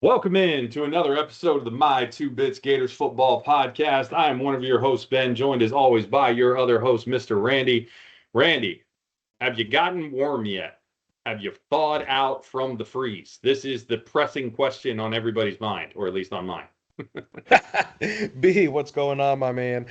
Welcome in to another episode of the My Two Bits Gators Football Podcast. I am one of your hosts, Ben, joined as always by your other host, Mr. Randy. Randy, have you gotten warm yet? Have you thawed out from the freeze? This is the pressing question on everybody's mind, or at least on mine. B, what's going on, my man?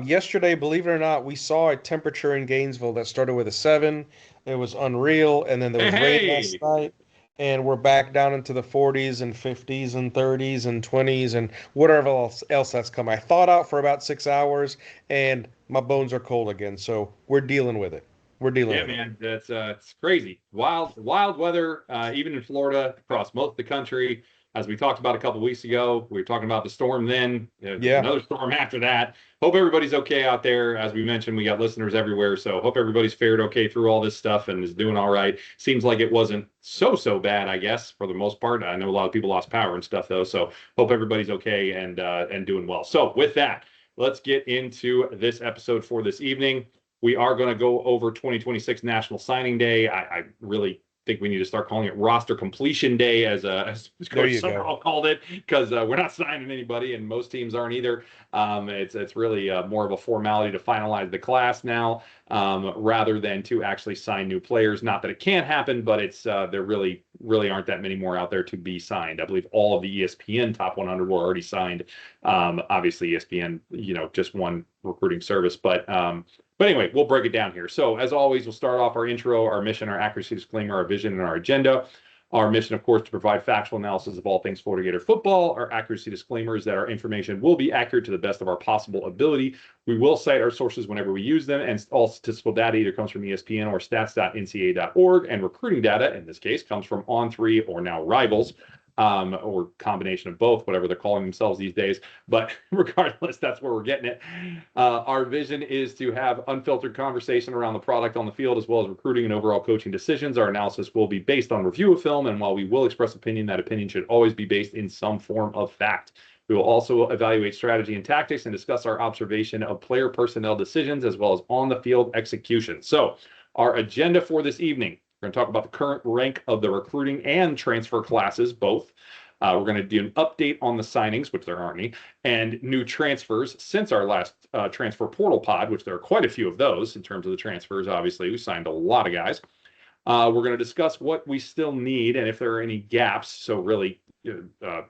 Yesterday, believe it or not, we saw a temperature in Gainesville that started with a 7. It was unreal, and then there was rain last Hey, night, and we're back down into the 40s and 50s and 30s and 20s and whatever else that's come. I thawed out for about 6 hours, and my bones are cold again, so we're dealing with it. We're dealing yeah, with it. man, that's it's crazy. Wild weather, even in Florida, across most of the country. As we talked about a couple weeks ago, we were talking about the storm then. There's Yeah. another storm after that. Hope everybody's okay out there. As we mentioned, we got listeners everywhere, so hope everybody's fared okay through all this stuff and is doing all right. Seems like it wasn't so bad, I guess, for the most part. I know a lot of people lost power and stuff though, so hope everybody's okay and doing well. So with that, let's get into this episode for this evening. We are going to go over 2026 National Signing Day. I really think we need to start calling it roster completion day, as There Coach you go. Summerall called it, because we're not signing anybody, and most teams aren't either. It's really more of a formality to finalize the class now, rather than to actually sign new players. Not that it can't happen, but it's there really aren't that many more out there to be signed. I believe all of the ESPN top 100 were already signed. Obviously, ESPN, just one recruiting service, but anyway, we'll break it down here. So as always, we'll start off our intro, our mission, our accuracy disclaimer, our vision, and our agenda. Our mission, of course, to provide factual analysis of all things Florida Gator football. Our accuracy disclaimer is that our information will be accurate to the best of our possible ability. We will cite our sources whenever we use them, and all statistical data either comes from ESPN or stats.ncaa.org, and recruiting data, in this case, comes from On3 or now Rivals, or combination of both, whatever they're calling themselves these days. But regardless, that's where we're getting it. Our vision is to have unfiltered conversation around the product on the field, as well as recruiting and overall coaching decisions. Our analysis will be based on review of film, and while we will express opinion, that opinion should always be based in some form of fact. We will also evaluate strategy and tactics and discuss our observation of player personnel decisions as well as on the field execution. So, our agenda for this evening, we're going to talk about the current rank of the recruiting and transfer classes, both. We're going to do an update on the signings, which there aren't any, and new transfers since our last transfer portal pod, which there are quite a few of those in terms of the transfers. Obviously, we signed a lot of guys. We're going to discuss what we still need and if there are any gaps. So really,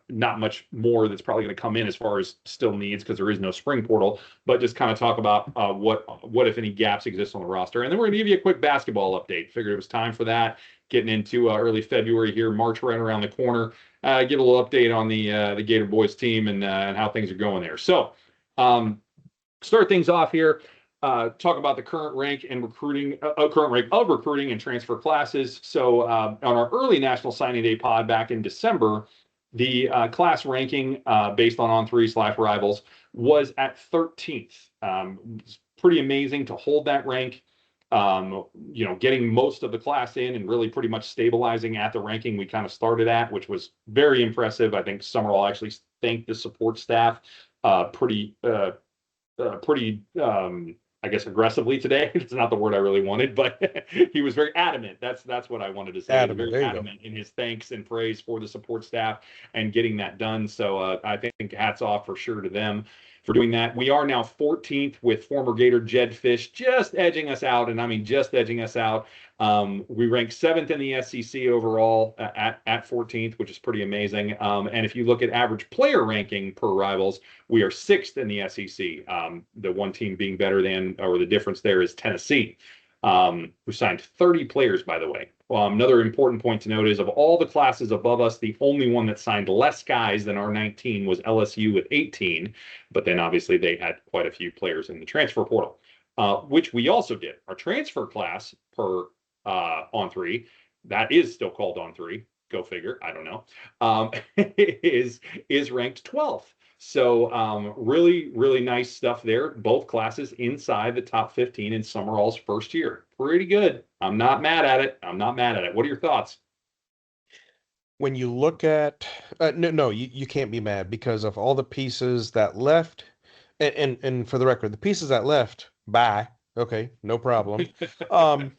not much more that's probably going to come in as far as still needs because there is no spring portal. But just kind of talk about what if any gaps exist on the roster, and then we're going to give you a quick basketball update. Figured it was time for that. Getting into early February here, March right around the corner. Give a little update on the Gator Boys team and how things are going there. So, start things off here. Talk about the current rank and recruiting, current rank of recruiting and transfer classes. So on our early National Signing Day pod back in December, the class ranking based on 3/Rivals was at 13th. It's pretty amazing to hold that rank. Getting most of the class in and really pretty much stabilizing at the ranking we kind of started at, which was very impressive. I think Summerall actually thanked the support staff pretty I guess aggressively today. It's not the word I really wanted, but he was very adamant. That's what I wanted to say. He was Adamant. very There you go. adamant in his thanks and praise for the support staff and getting that done. So I think hats off for sure to them for doing that. We are now 14th with former Gator Jed Fish just edging us out, and I mean just edging us out. We rank 7th in the SEC overall at 14th, which is pretty amazing. And if you look at average player ranking per Rivals, we are 6th in the SEC. The one team being better than, or the difference there is Tennessee. We signed 30 players, by the way. Another important point to note is of all the classes above us, the only one that signed less guys than our 19 was LSU with 18. But then obviously they had quite a few players in the transfer portal, which we also did. Our transfer class per On3, that is still called On3. Go figure. I don't know. Is ranked 12th. So really nice stuff there. Both classes inside the top 15 in Summerall's first year. Pretty good. I'm not mad at it. What are your thoughts? When you look at no, you can't be mad because of all the pieces that left, and for the record, the pieces that left, bye. Okay, no problem. Um,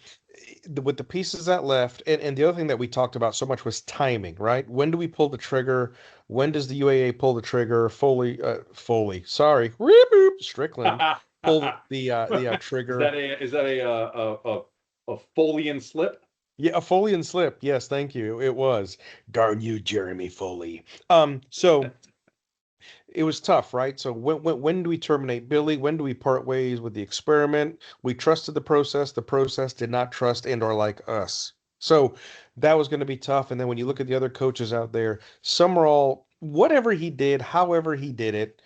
with the pieces that left, and the other thing that we talked about so much was timing, right? When do we pull the trigger? When does the UAA pull the trigger? Foley, sorry, Whoop, whoop, Strickland pull the trigger. Is that a Folian slip? Yeah, a Foley and slip. Yes, thank you. It was. Darn you, Jeremy Foley. So it was tough, right? So when do we terminate Billy? When do we part ways with the experiment? We trusted the process. The process did not trust and or like us. So that was going to be tough. And then when you look at the other coaches out there, some are all whatever he did, however he did it,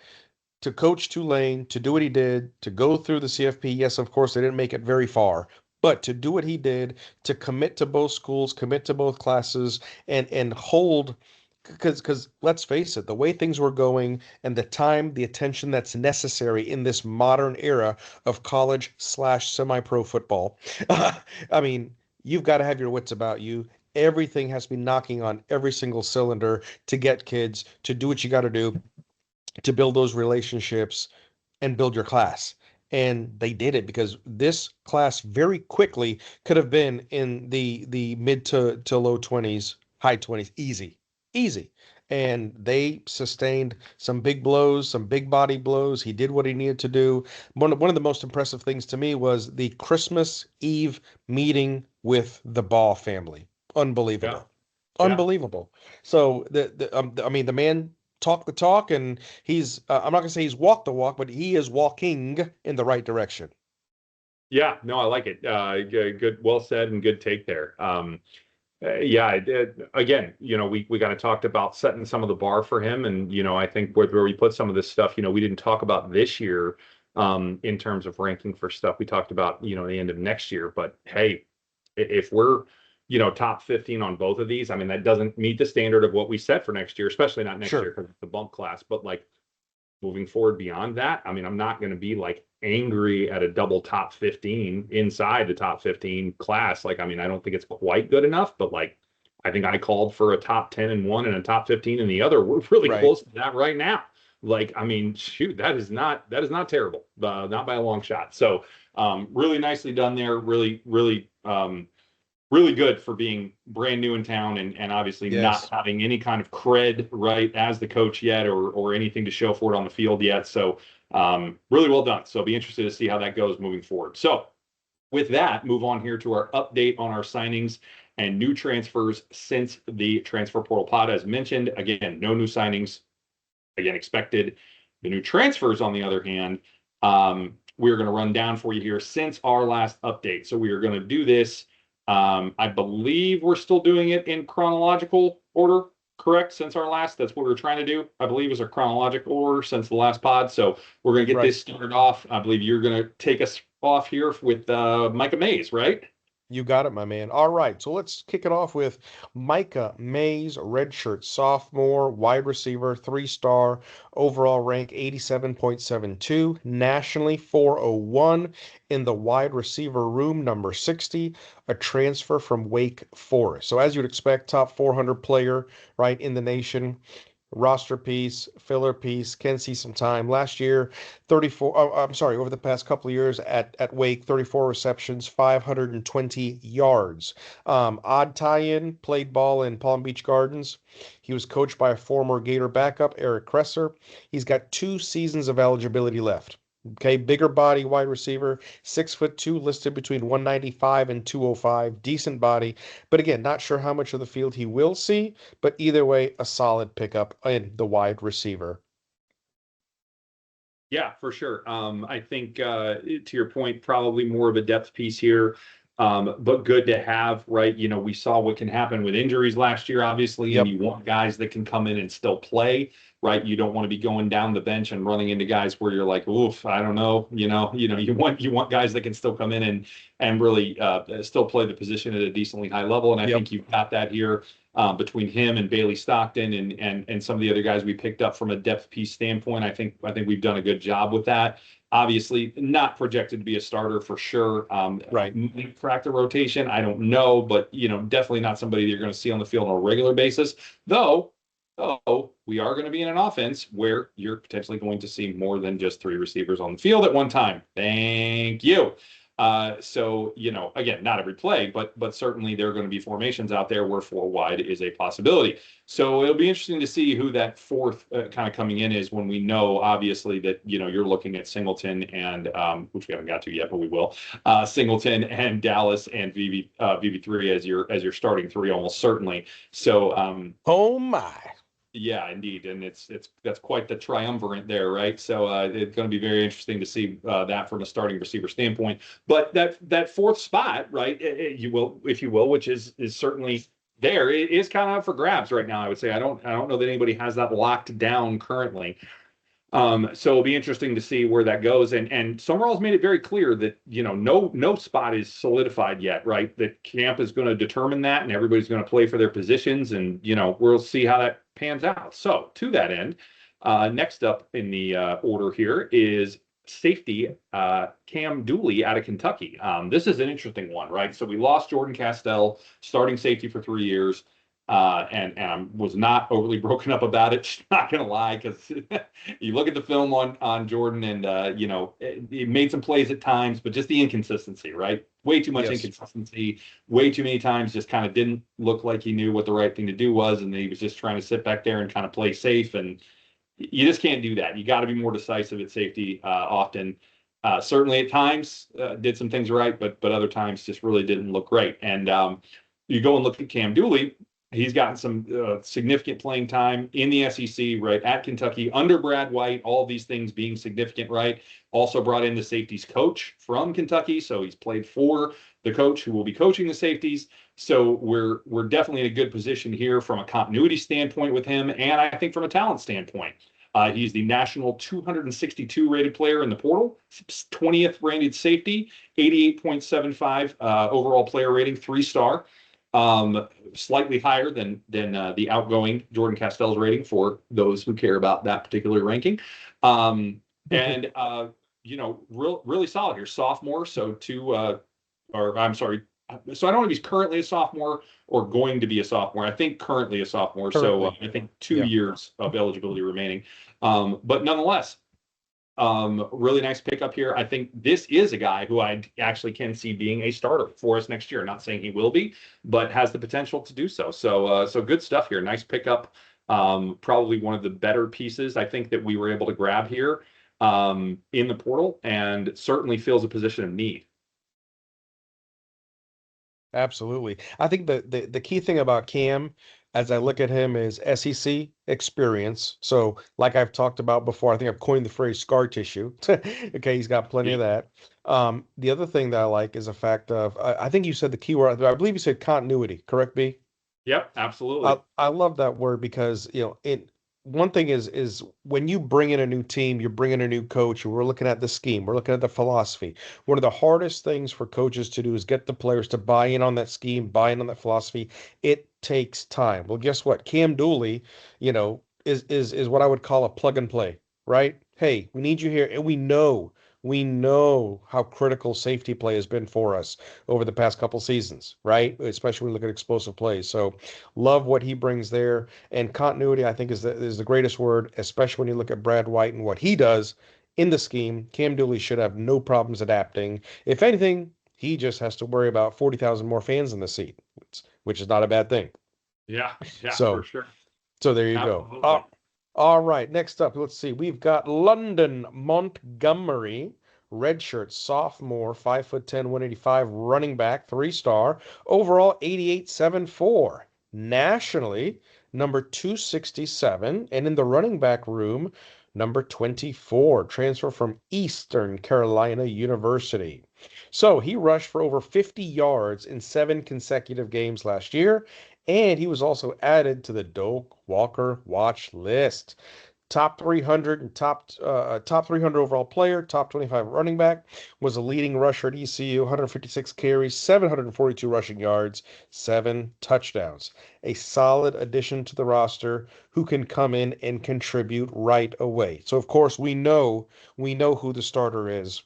to coach Tulane, to do what he did, to go through the CFP. Yes, of course, they didn't make it very far, but to do what he did, to commit to both schools, commit to both classes, and hold. Because let's face it, the way things were going and the time, the attention that's necessary in this modern era of college slash semi-pro football, I mean, you've got to have your wits about you. Everything has to be knocking on every single cylinder to get kids to do what you got to do to build those relationships and build your class. And they did it because this class very quickly could have been in the mid to low 20s, high 20s, easy, easy. And they sustained some big blows, some big body blows. He did what he needed to do. One of the most impressive things to me was the Christmas Eve meeting with the Ball family. Yeah, Unbelievable. yeah. Unbelievable. So I mean, the man talked the talk, and he's I'm not gonna say he's walked the walk, but he is walking in the right direction. Yeah, no, I like it. Good, well said, and good take there. Yeah, again, we kind of talked about setting some of the bar for him, and I think where we put some of this stuff, we didn't talk about this year, in terms of ranking for stuff. We talked about the end of next year, but hey, if we're top 15 on both of these, I mean that doesn't meet the standard of what we set for next year, especially not next year Sure. because it's the bump class, but like moving forward beyond that, I mean, I'm not going to be like angry at a double top 15 inside the top 15 class. Like, I mean, I don't think it's quite good enough, but like, I think I called for a top 10 in one and a top 15 in the other. We're really Right. close to that right now. Like, I mean, shoot, that is not terrible, not by a long shot. So, really nicely done there. Really good for being brand new in town and obviously not Yes. having any kind of cred right as the coach yet or anything to show for it on the field yet. So really well done. So be interested to see how that goes moving forward. So with that, move on here to our update on our signings and new transfers since the transfer portal pod. As mentioned, again, no new signings again expected. The new transfers, on the other hand, we're going to run down for you here since our last update. So we are going to do this. I believe we're still doing it in chronological order, correct? Since our last, that's what we are trying to do. I believe is a chronological order since the last pod. So we're going to get Right. this started off. I believe you're going to take us off here with Micah Mays, right? You got it, my man. All right, so let's kick it off with Micah Mays, redshirt sophomore, wide receiver, 3-star, overall rank 87.72, nationally 401 in the wide receiver room, number 60, a transfer from Wake Forest. So as you'd expect, top 400 player, right, in the nation. Roster piece, filler piece, can see some time. Last year, 34, I'm sorry, over the past couple of years at Wake, 34 receptions, 520 yards. Odd tie-in, played ball in Palm Beach Gardens. He was coached by a former Gator backup, Eric Kresser. He's got 2 seasons of eligibility left. Okay, bigger body wide receiver, 6'2", listed between 195 and 205. Decent body, but again, not sure how much of the field he will see. But either way, a solid pickup in the wide receiver. Yeah, for sure. I think to your point, probably more of a depth piece here, but good to have, right? We saw what can happen with injuries last year, obviously, and Yep. you want guys that can come in and still play, right? You don't want to be going down the bench and running into guys where you're like, oof, I don't know, you want guys that can still come in and really still play the position at a decently high level, and I Yep. think you've got that here between him and Bailey Stockton and some of the other guys we picked up from a depth piece standpoint. I think we've done a good job with that. Obviously, not projected to be a starter for sure. Right. Crack the rotation, I don't know, but definitely not somebody that you're going to see on the field on a regular basis. Though we are going to be in an offense where you're potentially going to see more than just 3 receivers on the field at one time. Thank you. So, again, not every play, but certainly there are going to be formations out there where four wide is a possibility. So it'll be interesting to see who that fourth kind of coming in is when we know, obviously, that you're looking at Singleton and which we haven't got to yet, but we will. Singleton and Dallas and VB3 as your starting three, almost certainly. So Oh my. yeah, indeed, and it's that's quite the triumvirate there, right? So it's going to be very interesting to see that from a starting receiver standpoint. But that fourth spot, right? You will, if you will, which is certainly there, it is kind of up for grabs right now. I would say I don't know that anybody has that locked down currently. So it'll be interesting to see where that goes. And Summerall's made it very clear that no spot is solidified yet, right? That camp is going to determine that, and everybody's going to play for their positions, and we'll see how that pans out. So to that end, next up in the order here is safety Cam Dooley out of Kentucky. This is an interesting one, right? So we lost Jordan Castell, starting safety for 3 years. And I was not overly broken up about it. Not gonna lie, because you look at the film on Jordan, and he made some plays at times, but just the inconsistency, right? Way too much Yes. inconsistency. Way too many times, just kind of didn't look like he knew what the right thing to do was, and he was just trying to sit back there and kind of play safe. And you just can't do that. You got to be more decisive at safety often. Certainly at times did some things right, but other times just really didn't look great. And you go and look at Cam Dooley. He's gotten some significant playing time in the SEC, right, at Kentucky, under Brad White, all these things being significant, right? Also brought in the safeties coach from Kentucky, so he's played for the coach who will be coaching the safeties. So we're definitely in a good position here from a continuity standpoint with him, and I think from a talent standpoint. He's the national 262 rated player in the portal, 20th rated safety, 88.75 overall player rating, 3-star. Slightly higher than the outgoing Jordan Castell's rating for those who care about that particular ranking. And really solid here, sophomore. So or I'm sorry. So I don't know if he's currently a sophomore or going to be a sophomore. I think currently a sophomore. So Currently. I think two Yeah. years of eligibility remaining. But nonetheless, really nice pickup here. I think this is a guy who I actually can see being a starter for us next year. Not saying he will be, but has the potential to do so. So good stuff here. Nice pickup. Probably one of the better pieces I think that we were able to grab here in the portal, and certainly fills a position of need. Absolutely. I think the key thing about Cam, as I look at him, is SEC experience. So, like I've talked about before, I think I've coined the phrase scar tissue. Okay, he's got plenty of that. The other thing that I like is the fact of, I think you said the key word, I believe you said continuity, correct, B? Yep, I absolutely. I love that word because it one thing is when you bring in a new team, you're bringing a new coach, and we're looking at the scheme, we're looking at the philosophy. One of the hardest things for coaches to do is get the players to buy in on that scheme, buy in on that philosophy. It takes time. Well, guess what? Cam Dooley, is what I would call a plug and play, right? Hey, we need you here, and we know how critical safety play has been for us over the past couple seasons, right? Especially when we look at explosive plays. So love what he brings there. And continuity, I think, is the greatest word, especially when you look at Brad White and what he does in the scheme. Cam Dooley should have no problems adapting. If anything, he just has to worry about 40,000 more fans in the seat, which is not a bad thing. Yeah, yeah, for So, sure. so there you go. Absolutely. All right, next up, let's see. We've got London Montgomery, redshirt sophomore, 5'10", 185, running back, 3-star, overall 88.74. Nationally, number 267, and in the running back room, number 24, transfer from Eastern Carolina University. So he rushed for over 50 yards in 7 consecutive games last year, and he was also added to the Doak Walker watch list. Top 300 and top 300 overall player, top 25 running back, was a leading rusher at ECU, 156 carries, 742 rushing yards, 7 touchdowns. A solid addition to the roster who can come in and contribute right away. So of course we know who the starter is.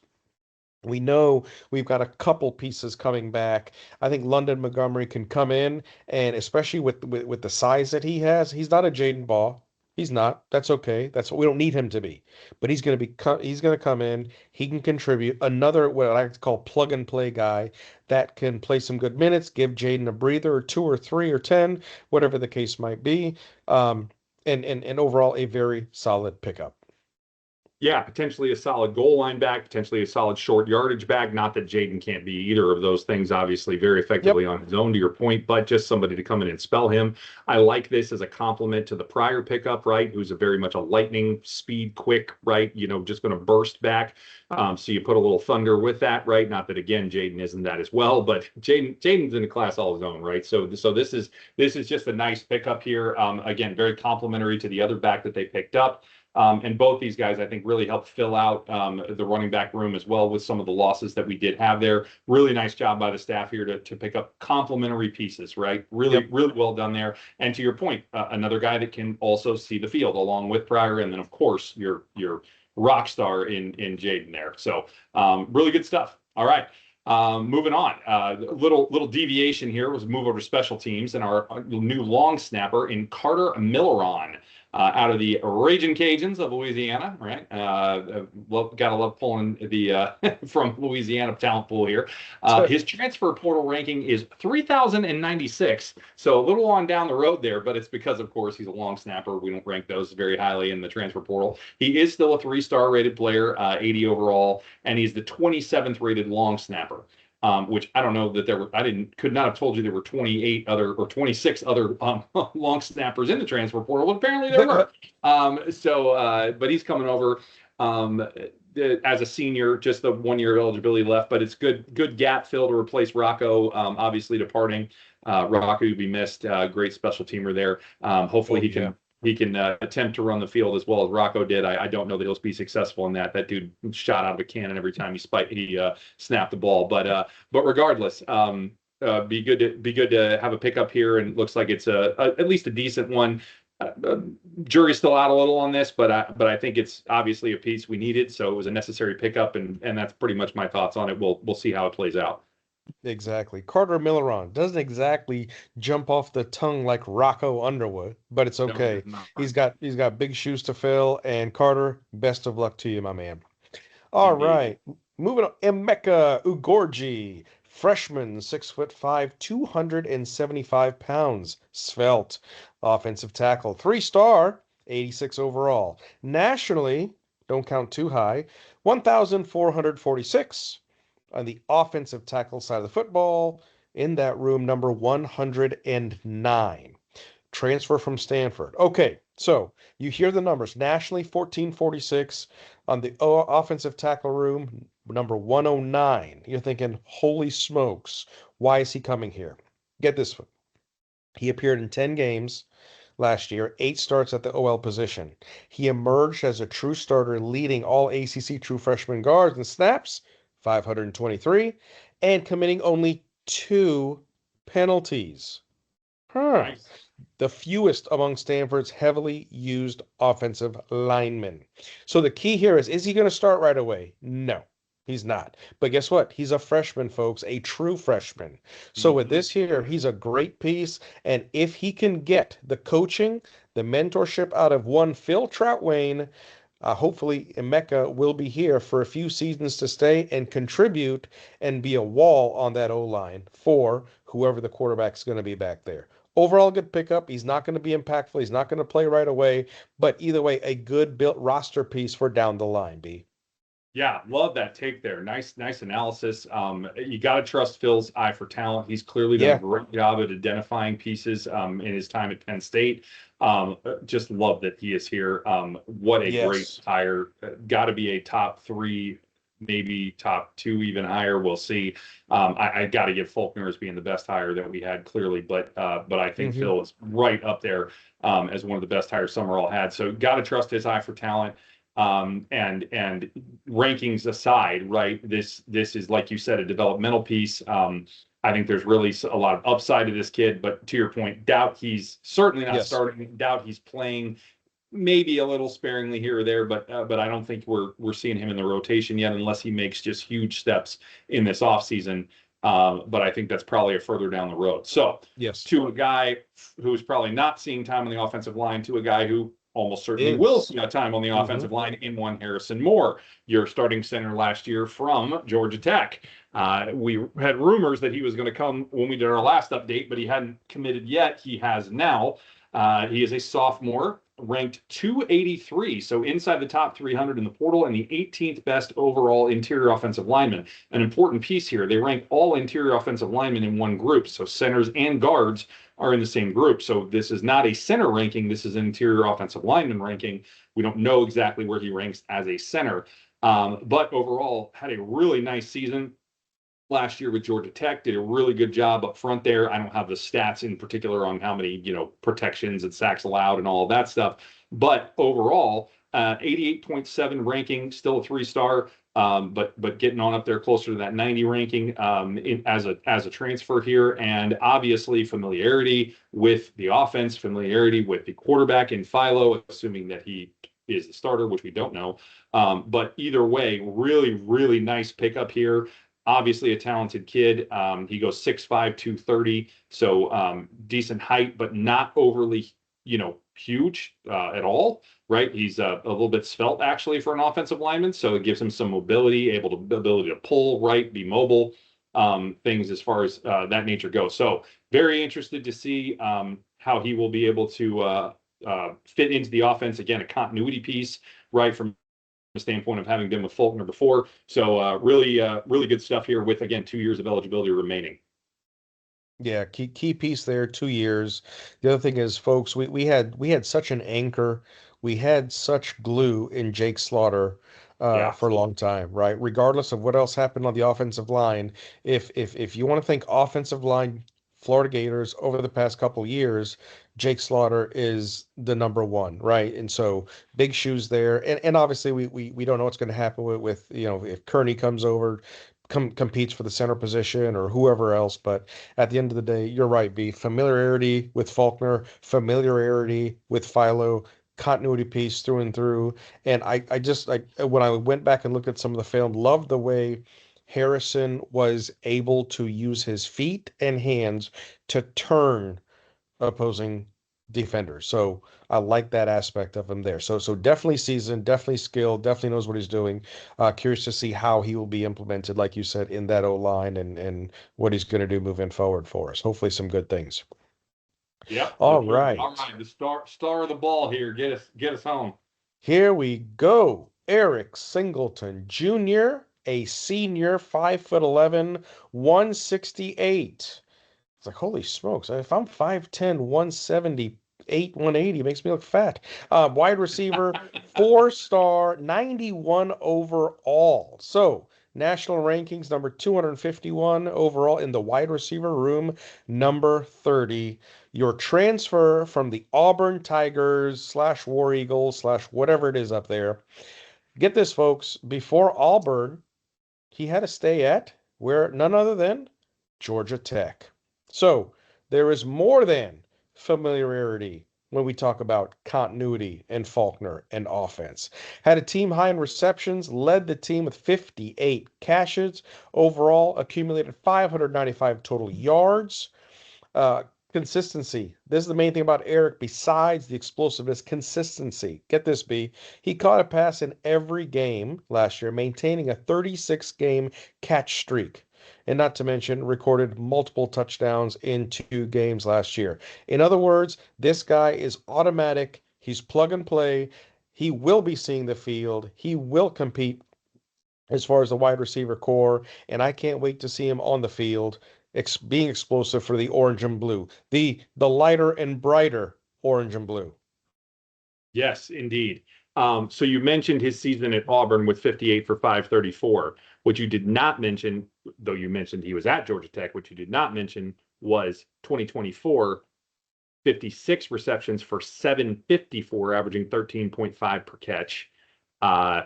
We know we've got a couple pieces coming back. I think London Montgomery can come in, and especially with the size that he has, he's not a Jaden Ball. He's not. That's okay. That's what we don't need him to be. But he's going to come in. He can contribute. Another what I like to call plug and play guy that can play some good minutes, give Jaden a breather or two or three or 10, whatever the case might be. Um, and overall a very solid pickup. Yeah, potentially a solid goal line back, potentially a solid short yardage back. Not that Jaden can't be either of those things, obviously, very Yep. effectively on his own, to your point, but just somebody to come in and spell him. I like this as a compliment to the prior pickup, right? Who's a very much a lightning speed, quick, right? Just going to burst back. So you put a little thunder with that, right? Not that again, Jaden isn't that as well, but Jaden's in a class all his own, right? So this is just a nice pickup here. Again, very complimentary to the other back that they picked up. And both these guys, I think, really helped fill out the running back room as well with some of the losses that we did have there. Really nice job by the staff here to pick up complementary pieces, right? Really, Yep. really well done there. And to your point, another guy that can also see the field along with Pryor, and then of course your rock star in Jaden there. So really good stuff. All right. Moving on, little deviation here was move over to special teams and our new long snapper in Carter Milleron. Out of the Raging Cajuns of Louisiana, right? Gotta love pulling the from Louisiana talent pool here. His transfer portal ranking is 3,096, so a little on down the road there, but it's because, of course, he's a long snapper. We don't rank those very highly in the transfer portal. He is still a 3-star rated player, 80 overall, and he's the 27th rated long snapper. Which I don't know that there were, could not have told you there were 28 other or 26 other long snappers in the transfer portal, but apparently there were. But he's coming over as a senior, just the 1 year eligibility left, but it's good gap fill to replace Rocco, obviously departing. Rocco would be missed. Great special teamer there. Hopefully he can attempt to run the field as well as Rocco did. I don't know that he'll be successful in that. That dude shot out of a cannon every time he snapped the ball. But regardless, be good to have a pickup here, and it looks like it's at least a decent one. Jury's still out a little on this, but I think it's obviously a piece we needed, so it was a necessary pickup, and that's pretty much my thoughts on it. We'll see how it plays out. Exactly. Carter Milleron doesn't exactly jump off the tongue like Rocco Underwood, but it's No, he okay. does not. He's got big shoes to fill, and Carter, best of luck to you, my man. All Indeed. right. Moving on. Emeka Ugorji, freshman, 6'5", 275 pounds, svelte, offensive tackle, 3-star, 86 overall. Nationally, don't count too high, 1,446 on the offensive tackle side of the football. In that room, number 109. Transfer from Stanford. Okay, so you hear the numbers. Nationally, 1446 on the offensive tackle room, number 109. You're thinking, holy smokes, why is he coming here? Get this one. He appeared in 10 games last year, 8 starts at the OL position. He emerged as a true starter, leading all ACC true freshman guards in snaps, 523, and committing only 2 penalties. Huh. Nice. The fewest among Stanford's heavily used offensive linemen. So the key here is he going to start right away? No, he's not. But guess what? He's a freshman, folks, a true freshman. So with Mhm. this here, he's a great piece. And if he can get the coaching, the mentorship out of one Phil Troutwain, hopefully Emeka will be here for a few seasons to stay and contribute and be a wall on that O-line for whoever the quarterback's going to be back there. Overall, good pickup. He's not going to be impactful. He's not going to play right away, but either way, a good built roster piece for down the line, B. Yeah, love that take there. Nice analysis. You got to trust Phil's eye for talent. He's clearly done a Yeah. great job at identifying pieces in his time at Penn State. Just love that he is here. What a great Yes. hire. Got to be a top 3, maybe top 2, even higher. We'll see. I got to give Faulkner as being the best hire that we had, clearly, but I think Hmm. Phil is right up there as one of the best hires Summerall had. So got to trust his eye for talent. And rankings aside, right? This is, like you said, a developmental piece. I think there's really a lot of upside to this kid, but to your point, doubt he's certainly not Yes. starting. Doubt he's playing, maybe a little sparingly here or there, but I don't think we're seeing him in the rotation yet, unless he makes just huge steps in this offseason. But I think that's probably a further down the road. So Yes. to a guy who's probably not seeing time on the offensive line, to a guy who almost certainly will Is. see a time on the Mm-hmm. offensive line in one Harrison Moore, your starting center last year from Georgia Tech. We had rumors that he was going to come when we did our last update, but he hadn't committed yet. He has now. He is a sophomore, ranked 283, so inside the top 300 in the portal, and the 18th best overall interior offensive lineman. An important piece here, they rank all interior offensive linemen in one group, so centers and guards are in the same group. So this is not a center ranking, this is an interior offensive lineman ranking. We don't know exactly where he ranks as a center, but overall had a really nice season last year with Georgia Tech, did a really good job up front there. I don't have the stats in particular on how many, protections and sacks allowed and all of that stuff. But overall, 88.7 ranking, still a 3-star, but getting on up there closer to that 90 ranking as a transfer here. And obviously familiarity with the offense, familiarity with the quarterback in Philo, assuming that he is the starter, which we don't know. But either way, really, really nice pickup here. Obviously a talented kid. He goes 6'5", 230, so decent height, but not overly, huge at all, right? He's a little bit svelte actually for an offensive lineman, so it gives him some mobility, ability to pull, right, be mobile, things as far as that nature goes. So very interested to see how he will be able to fit into the offense. Again, a continuity piece, right, from standpoint of having been with Faulkner before. So really good stuff here with, again, 2 years of eligibility remaining. Yeah, key piece there, 2 years. The other thing is, folks, we had such an anchor, we had such glue in Jake Slaughter Yeah. for a long time, right? Regardless of what else happened on the offensive line, if you want to think offensive line, Florida Gators over the past couple years, Jake Slaughter is the number one, right? And so big shoes there, and obviously we don't know what's going to happen with if Kearney comes over, competes for the center position or whoever else, but at the end of the day, you're right, B. Familiarity with Faulkner, familiarity with Philo, continuity piece through and through. And I just when I went back and looked at some of the film, loved the way Harrison was able to use his feet and hands to turn opposing defenders. So I like that aspect of him there. So definitely seasoned, definitely skilled, definitely knows what he's doing. Curious to see how he will be implemented, like you said, in that O line and what he's going to do moving forward for us. Hopefully some good things. Yep. All All right. right. The star of the ball here. Get us home. Here we go. Eric Singleton Jr., a senior, 5'11", 168. It's like, holy smokes. If I'm 5'10", 178, 180, it makes me look fat. Wide receiver, 4-star, 91 overall. So, national rankings, number 251 overall in the wide receiver room, number 30. Your transfer from the Auburn Tigers slash War Eagles slash whatever it is up there. Get this, folks. Before Auburn, he had to stay at where none other than Georgia Tech. So there is more than familiarity when we talk about continuity and Faulkner and offense. Had a team high in receptions, led the team with 58 catches, overall accumulated 595 total yards. Uh, Consistency. This is the main thing about Eric besides the explosiveness. Consistency. Get this, B. He caught a pass in every game last year, maintaining a 36 game catch streak. And not to mention, recorded multiple touchdowns in 2 games last year. In other words, this guy is automatic. He's plug and play. He will be seeing the field. He will compete as far as the wide receiver core, and I can't wait to see him on the field, being explosive for the orange and blue, the lighter and brighter orange and blue. Yes, indeed. So you mentioned his season at Auburn with 58 for 534. What you did not mention, though you mentioned he was at Georgia Tech, what you did not mention was 2024, 56 receptions for 754, averaging 13.5 per catch, uh,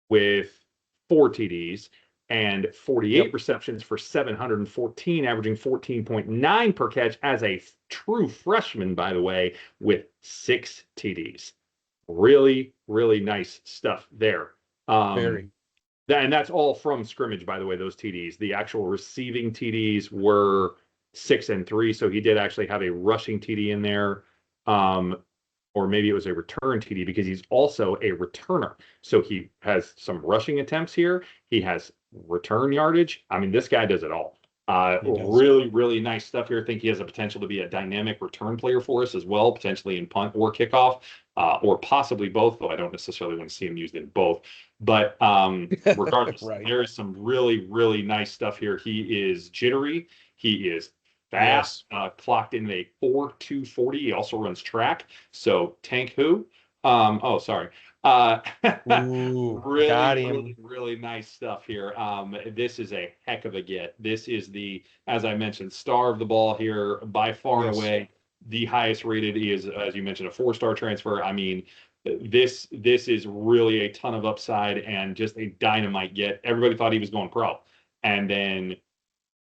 with 4 TDs, and 48 Yep, receptions for 714, averaging 14.9 per catch as a true freshman, by the way, with 6 TDs. Really, really nice stuff there. Um, very. and that's all from scrimmage, by the way, those TDs. The actual receiving TDs were 6 and 3. So he did actually have a rushing TD in there. Um, or maybe it was a return TD because he's also a returner. So he has some rushing attempts here. He has return yardage. I mean, this guy does it all. He does. Really, really nice stuff here. I think he has a potential to be a dynamic return player for us as well, potentially in punt or kickoff, or possibly both, though I don't necessarily want to see him used in both. But regardless, Right. there is some really, really nice stuff here. He is jittery. He is fast, Yes. clocked in a 4.240. He also runs track. So Tank who? Oh, sorry. Uh, Ooh, really, got really, him. really nice stuff here. This is a heck of a get. This is the, as I mentioned, star of the ball here by far and Yes. away. The highest rated. He is, as you mentioned, a 4-star transfer. I mean, this is really a ton of upside and just a dynamite get. Everybody thought he was going pro, and then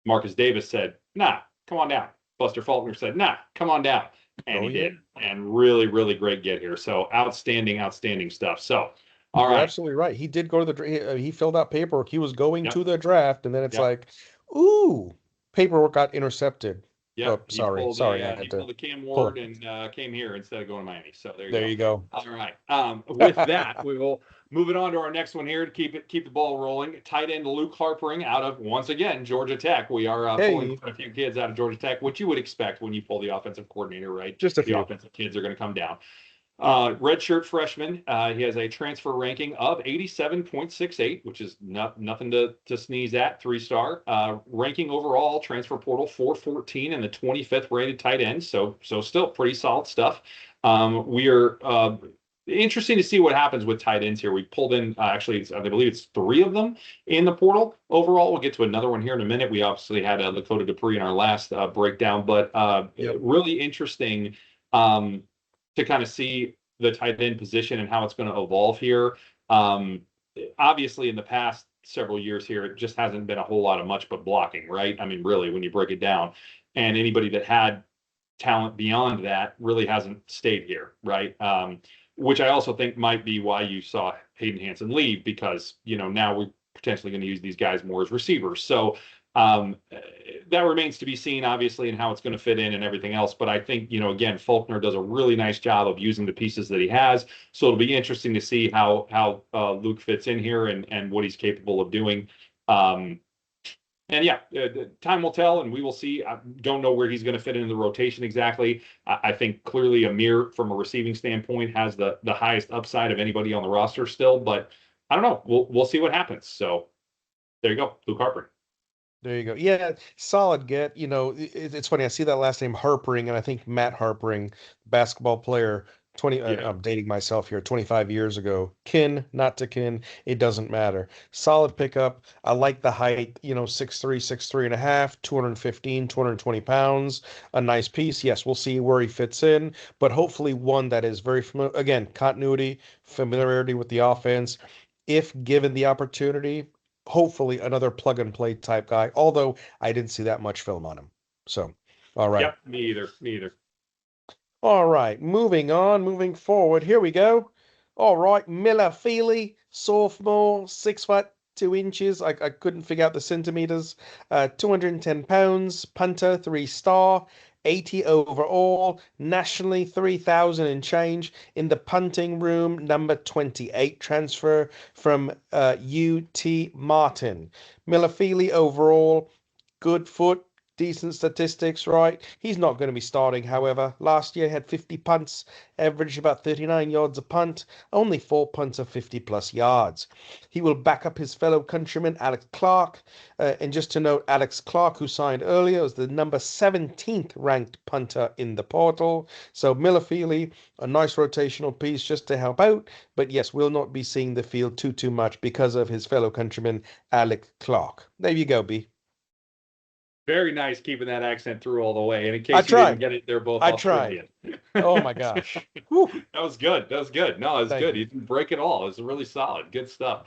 Marcus Davis said, "Nah, come on down." Buster Faulkner said, "Nah, come on down," and Oh he yeah. did. And really, really great get here. So outstanding, outstanding stuff. So, all You're right. absolutely right. He did go to the he filled out paperwork. He was going Yep. to the draft, and then it's Yep. like, ooh, paperwork got intercepted. Oh, Yep, sorry, sorry, I he had to pulled a Cam pull. Ward and came here instead of going to Miami. So there you There go. you go. All right. With that, we will move it on to our next one here to keep the ball rolling. Tight end Luke Harpering out of once again Georgia Tech. We are pulling Hey, quite a few kids out of Georgia Tech, which you would expect when you pull the offensive coordinator, right? just a The few. offensive kids are going to come down. Redshirt freshman. He has a transfer ranking of 87.68, which is nothing to sneeze at. 3-star. Ranking overall, transfer portal 414 and the 25th rated tight end. So still pretty solid stuff. We are interesting to see what happens with tight ends here. We pulled in actually, I believe it's 3 of them in the portal overall. We'll get to another one here in a minute. We obviously had Lakota Dupree in our last breakdown, but Yep. really interesting. To kind of see the tight end position and how it's going to evolve here. Um, Obviously, in the past several years here, it just hasn't been a whole lot of much but blocking, right? I mean, really, when you break it down, and anybody that had talent beyond that really hasn't stayed here, right? Which I also think might be why you saw Hayden Hansen leave because now we're potentially going to use these guys more as receivers. So um, that remains to be seen, obviously, and how it's going to fit in and everything else. But I think, again, Faulkner does a really nice job of using the pieces that he has. So it'll be interesting to see how Luke fits in here and what he's capable of doing. Um, and yeah, time will tell, and we will see. I don't know where he's going to fit into the rotation exactly. I think clearly Amir, from a receiving standpoint, has the highest upside of anybody on the roster still. But I don't know. We'll see what happens. So there you go, Luke Harper. There you go. Yeah, solid get. It's funny. I see that last name Harpering, and I think Matt Harpering, basketball player, 20, Yeah. I'm dating myself here, 25 years ago. Kin, not to kin, it doesn't matter. Solid pickup. I like the height, 6'3", 6'3 and a half, 215, 220 pounds. A nice piece. Yes, we'll see where he fits in, but hopefully one that is very familiar. Again, continuity, familiarity with the offense. If given the opportunity, hopefully another plug and play type guy, although I didn't see that much film on him. So, all right. Yep. Me either. Me either. All right. Moving on, moving forward. Here we go. All right. Miller Feely, sophomore, 6 foot 2 inches. I couldn't figure out the centimeters. 210 pounds, punter, 3-star. 80 overall, nationally 3,000 and change in the punting room, number 28 transfer from UT Martin. Miller Feely overall, good foot, decent statistics, right? He's not going to be starting, however. Last year had 50 punts, averaged about 39 yards a punt, only 4 punts of 50 plus yards. He will back up his fellow countryman Alex Clark. And just to note, Alex Clark, who signed earlier, was the number 17th ranked punter in the portal. So Miller Feely, a nice rotational piece just to help out. But yes, we'll not be seeing the field too much because of his fellow countryman Alex Clark. There you go, B. Very nice keeping that accent through all the way. And in I case you didn't tried. get it, they're both I tried. Australian. Oh my gosh. Whew. That was good. That was good. No, it was Thank good. you. You didn't break it all. It was really solid. Good stuff.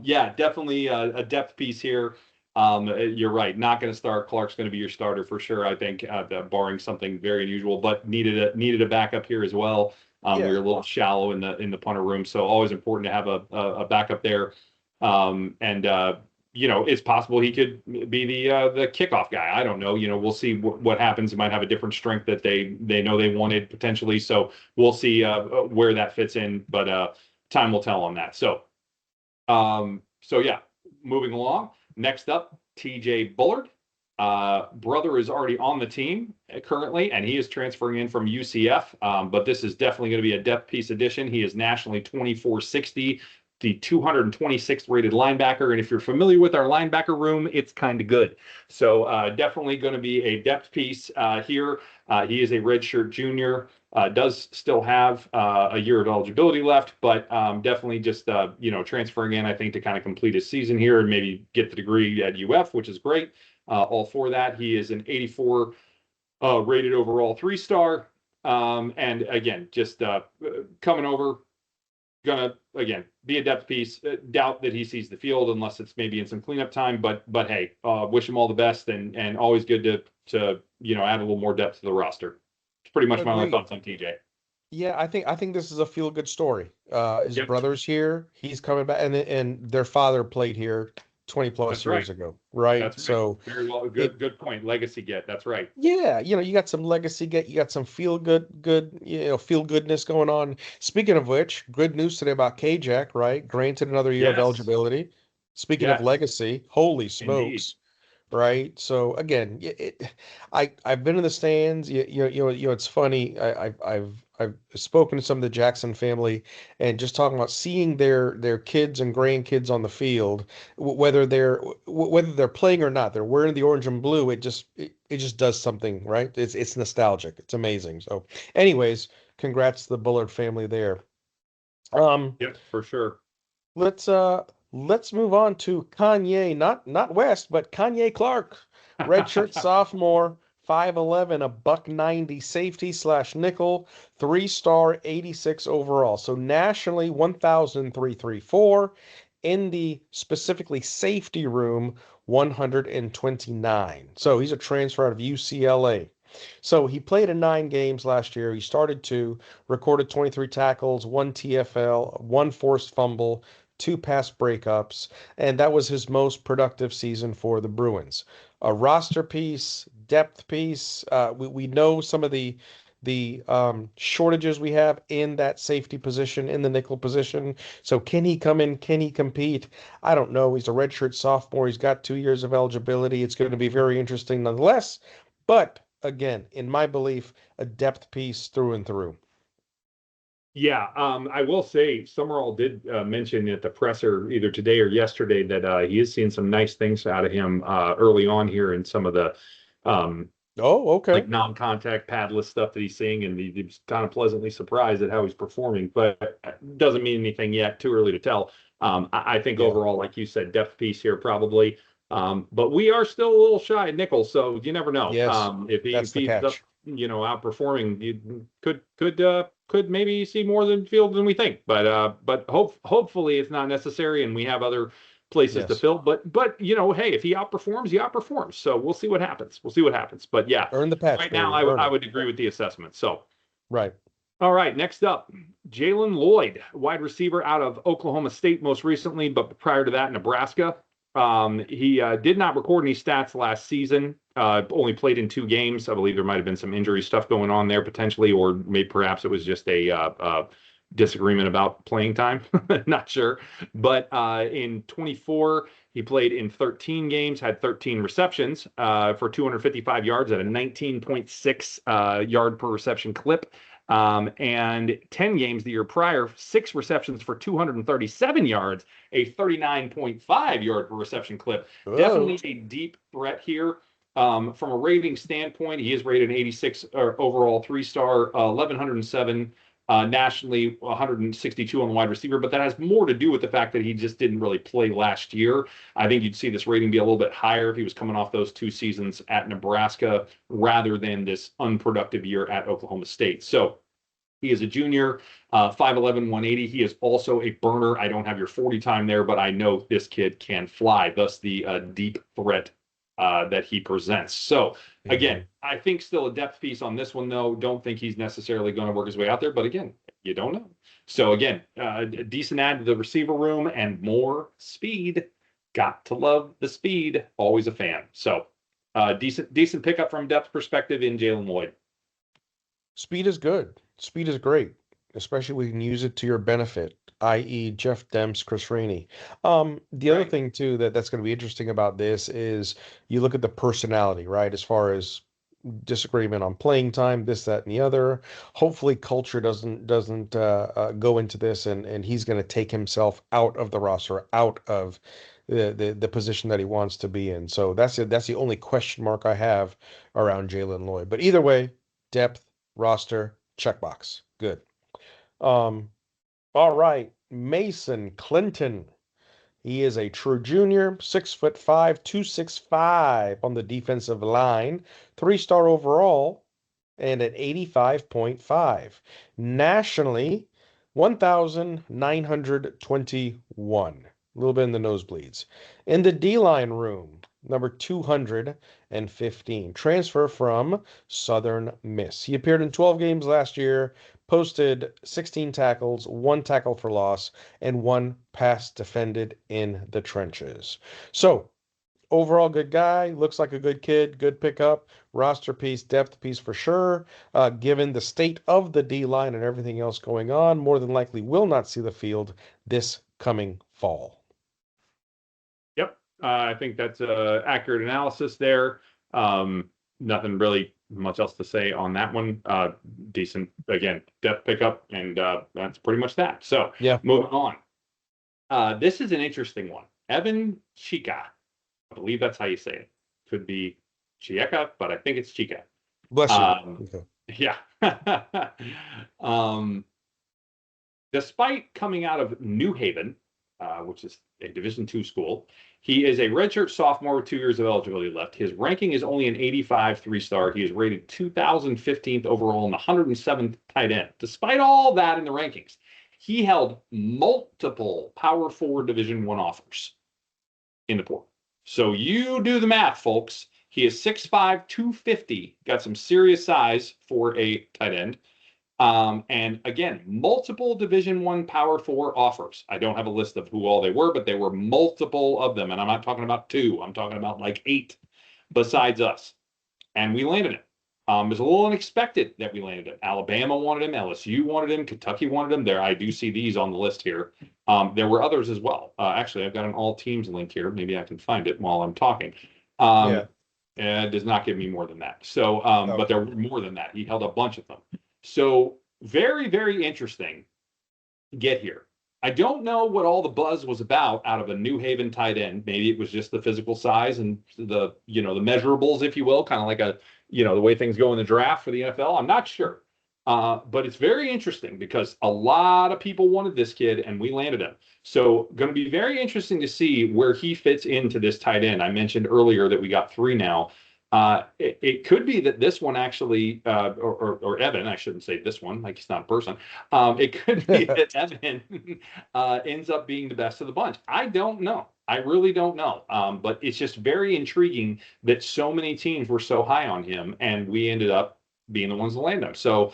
Yeah, definitely a depth piece here. You're right. Not going to start. Clark's going to be your starter for sure. I think, barring something very unusual, but needed a backup here as well. We Yeah. were a little shallow in the punter room, so always important to have a backup there. And it's possible he could be the kickoff guy. I don't know. We'll see what happens. He might have a different strength that they know they wanted potentially. So we'll see where that fits in. But time will tell on that. So yeah, moving along. Next up, TJ Bullard. Brother is already on the team currently, and he is transferring in from UCF. But this is definitely going to be a depth piece addition. He is nationally 2460, the 226th rated linebacker. And if you're familiar with our linebacker room, it's kind of good. So definitely going to be a depth piece here. He is a redshirt junior. Does still have a year of eligibility left, but definitely just transferring in, I think, to kind of complete his season here and maybe get the degree at UF, which is great. All for that. He is an 84 rated overall 3-star. And again, just coming over, gonna again be a depth piece. Doubt that he sees the field unless it's maybe in some cleanup time. But hey, wish him all the best, and always good to add a little more depth to the roster. It's pretty much my only Agreed. thoughts on TJ. Yeah, I think this is a feel good story. His Yep, brother's here, he's coming back, and their father played here 20 plus that's right. years ago, right? That's right. So Very well. it Good point. Legacy get. That's right. yeah, you got some legacy get, you got some feel goodness going on. Speaking of which, good news today about KJack, right? Granted another year of Yes. eligibility. Speaking of Yes. legacy, holy Indeed. smokes, right? So again, I've been in the stands. It's funny. I've spoken to some of the Jackson family and just talking about seeing their kids and grandkids on the field, whether they're playing or not, they're wearing the orange and blue. It just does something, right? It's nostalgic. It's amazing. So, anyways, congrats to the Bullard family there. Um, Yep, for sure. Let's let's move on to Kanye, not West, but Kanye Clark, redshirt sophomore, 5'11", a buck 90 safety slash nickel, 3-star, 86 overall. So nationally 1,334, in the specifically safety room 129. So he's a transfer out of UCLA. So he played in 9 games last year. He started 2, recorded 23 tackles, 1 TFL, 1 forced fumble, 2 pass breakups, and that was his most productive season for the Bruins. A roster piece, depth piece. We know some of the shortages we have in that safety position, in the nickel position. So can he come in? Can he compete? I don't know. He's a redshirt sophomore. He's got 2 years of eligibility. It's going to be very interesting nonetheless. But again, in my belief, a depth piece through and through. Yeah, I will say Summerall did mention at the presser either today or yesterday that he is seeing some nice things out of him early on here in some of the um, Oh, okay. like non-contact padless stuff that he's seeing, and he's kind of pleasantly surprised at how he's performing, but doesn't mean anything yet. Too early to tell. I think Yeah. overall, like you said, depth piece here probably. But we are still a little shy at nickel, so you never know. Yes. If That's the he ends up, catch. outperforming, you could maybe see more than field than we think. But hopefully it's not necessary, and we have other places to Yes. fill. But hey, if he outperforms, he outperforms. So we'll see what happens. We'll see what happens. But yeah, Earn the patch, right now baby. Earn I it. would agree with the assessment. So Right. all right, next up, Jalen Lloyd, wide receiver out of Oklahoma State most recently, but prior to that, Nebraska. He did not record any stats last season. Only played in 2 games. I believe there might have been some injury stuff going on there potentially, or maybe perhaps it was just a disagreement about playing time. Not sure. But in 24, he played in 13 games, had 13 receptions for 255 yards at a 19.6 yard per reception clip. And 10 games the year prior, 6 receptions for 237 yards, a 39.5 yard per reception clip. Oh. Definitely a deep threat here. From a rating standpoint, he is rated an 86 overall 3-star, 1,107 nationally, 162 on the wide receiver, but that has more to do with the fact that he just didn't really play last year. I think you'd see this rating be a little bit higher if he was coming off those 2 seasons at Nebraska rather than this unproductive year at Oklahoma State. So he is a junior, 5'11", 180. He is also a burner. I don't have your 40 time there, but I know this kid can fly, thus the deep threat that he presents. So again, Mhm. I think still a depth piece on this one, though. Don't think he's necessarily going to work his way out there, but again, you don't know. So again, a decent add to the receiver room and more speed. got to love the speed. Always a fan. So decent pickup from depth perspective in Jalen Lloyd. Speed is good. Speed is great, especially when you can use it to your benefit, i.e., Jeff Demps, Chris Rainey. The other Right. thing too that's going to be interesting about this is you look at the personality, right? As far as disagreement on playing time, this, that, and the other. Hopefully, culture doesn't go into this, and he's going to take himself out of the roster, out of the position that he wants to be in. So that's it. That's the only question mark I have around Jalen Lloyd. But either way, depth, roster, checkbox, good. Um, all right, Mason Clinton. He is a true junior, 6'5", 265 on the defensive line, 3-star overall, and at 85.5. Nationally, 1,921. A little bit in the nosebleeds. In the D-line room, number 215. Transfer from Southern Miss. He appeared in 12 games last year, posted 16 tackles, 1 tackle for loss, and 1 pass defended in the trenches. So, overall good guy, looks like a good kid, good pickup, roster piece, depth piece for sure. Given the state of the D line and everything else going on, more than likely will not see the field this coming fall. Yep. I think that's accurate analysis there. Nothing really much else to say on that one. Decent, again, depth pickup, and that's pretty much that. So Yeah, moving on. This is an interesting one. Evan Chica. I believe that's how you say it. Could be Chieka, but I think it's Chica. bless you. Um, Okay. yeah. um, Despite coming out of New Haven, which is a Division II school, he is a redshirt sophomore with 2 years of eligibility left. His ranking is only an 85 3-star. He is rated 2015th overall and the 107th tight end. Despite all that in the rankings, he held multiple Power Forward Division I offers in the portal. So you do the math, folks. He is 6'5", 250, got some serious size for a tight end. And again, multiple Division I Power Four offers. I don't have a list of who all they were, but there were multiple of them. And I'm not talking about 2. I'm talking about like 8 besides us. And we landed him. It was a little unexpected that we landed him. Alabama wanted him. LSU wanted him. Kentucky wanted him. There, I do see these on the list here. There were others as well. Actually, I've got an all teams link here. Maybe I can find it while I'm talking. Yeah. And it does not give me more than that. So, but Okay. there were more than that. He held a bunch of them. So very, very interesting get here. I don't know what all the buzz was about out of a New Haven tight end. Maybe it was just the physical size and the measurables, if you will, kind of like the way things go in the draft for the NFL. I'm not sure. But it's very interesting because a lot of people wanted this kid and we landed him. So going to be very interesting to see where he fits into this tight end. I mentioned earlier that we got 3 now. It could be that this one actually, or Evan, I shouldn't say this one, like he's not a person. It could be that Evan ends up being the best of the bunch. I don't know. I really don't know. But it's just very intriguing that so many teams were so high on him, and we ended up being the ones to land him. So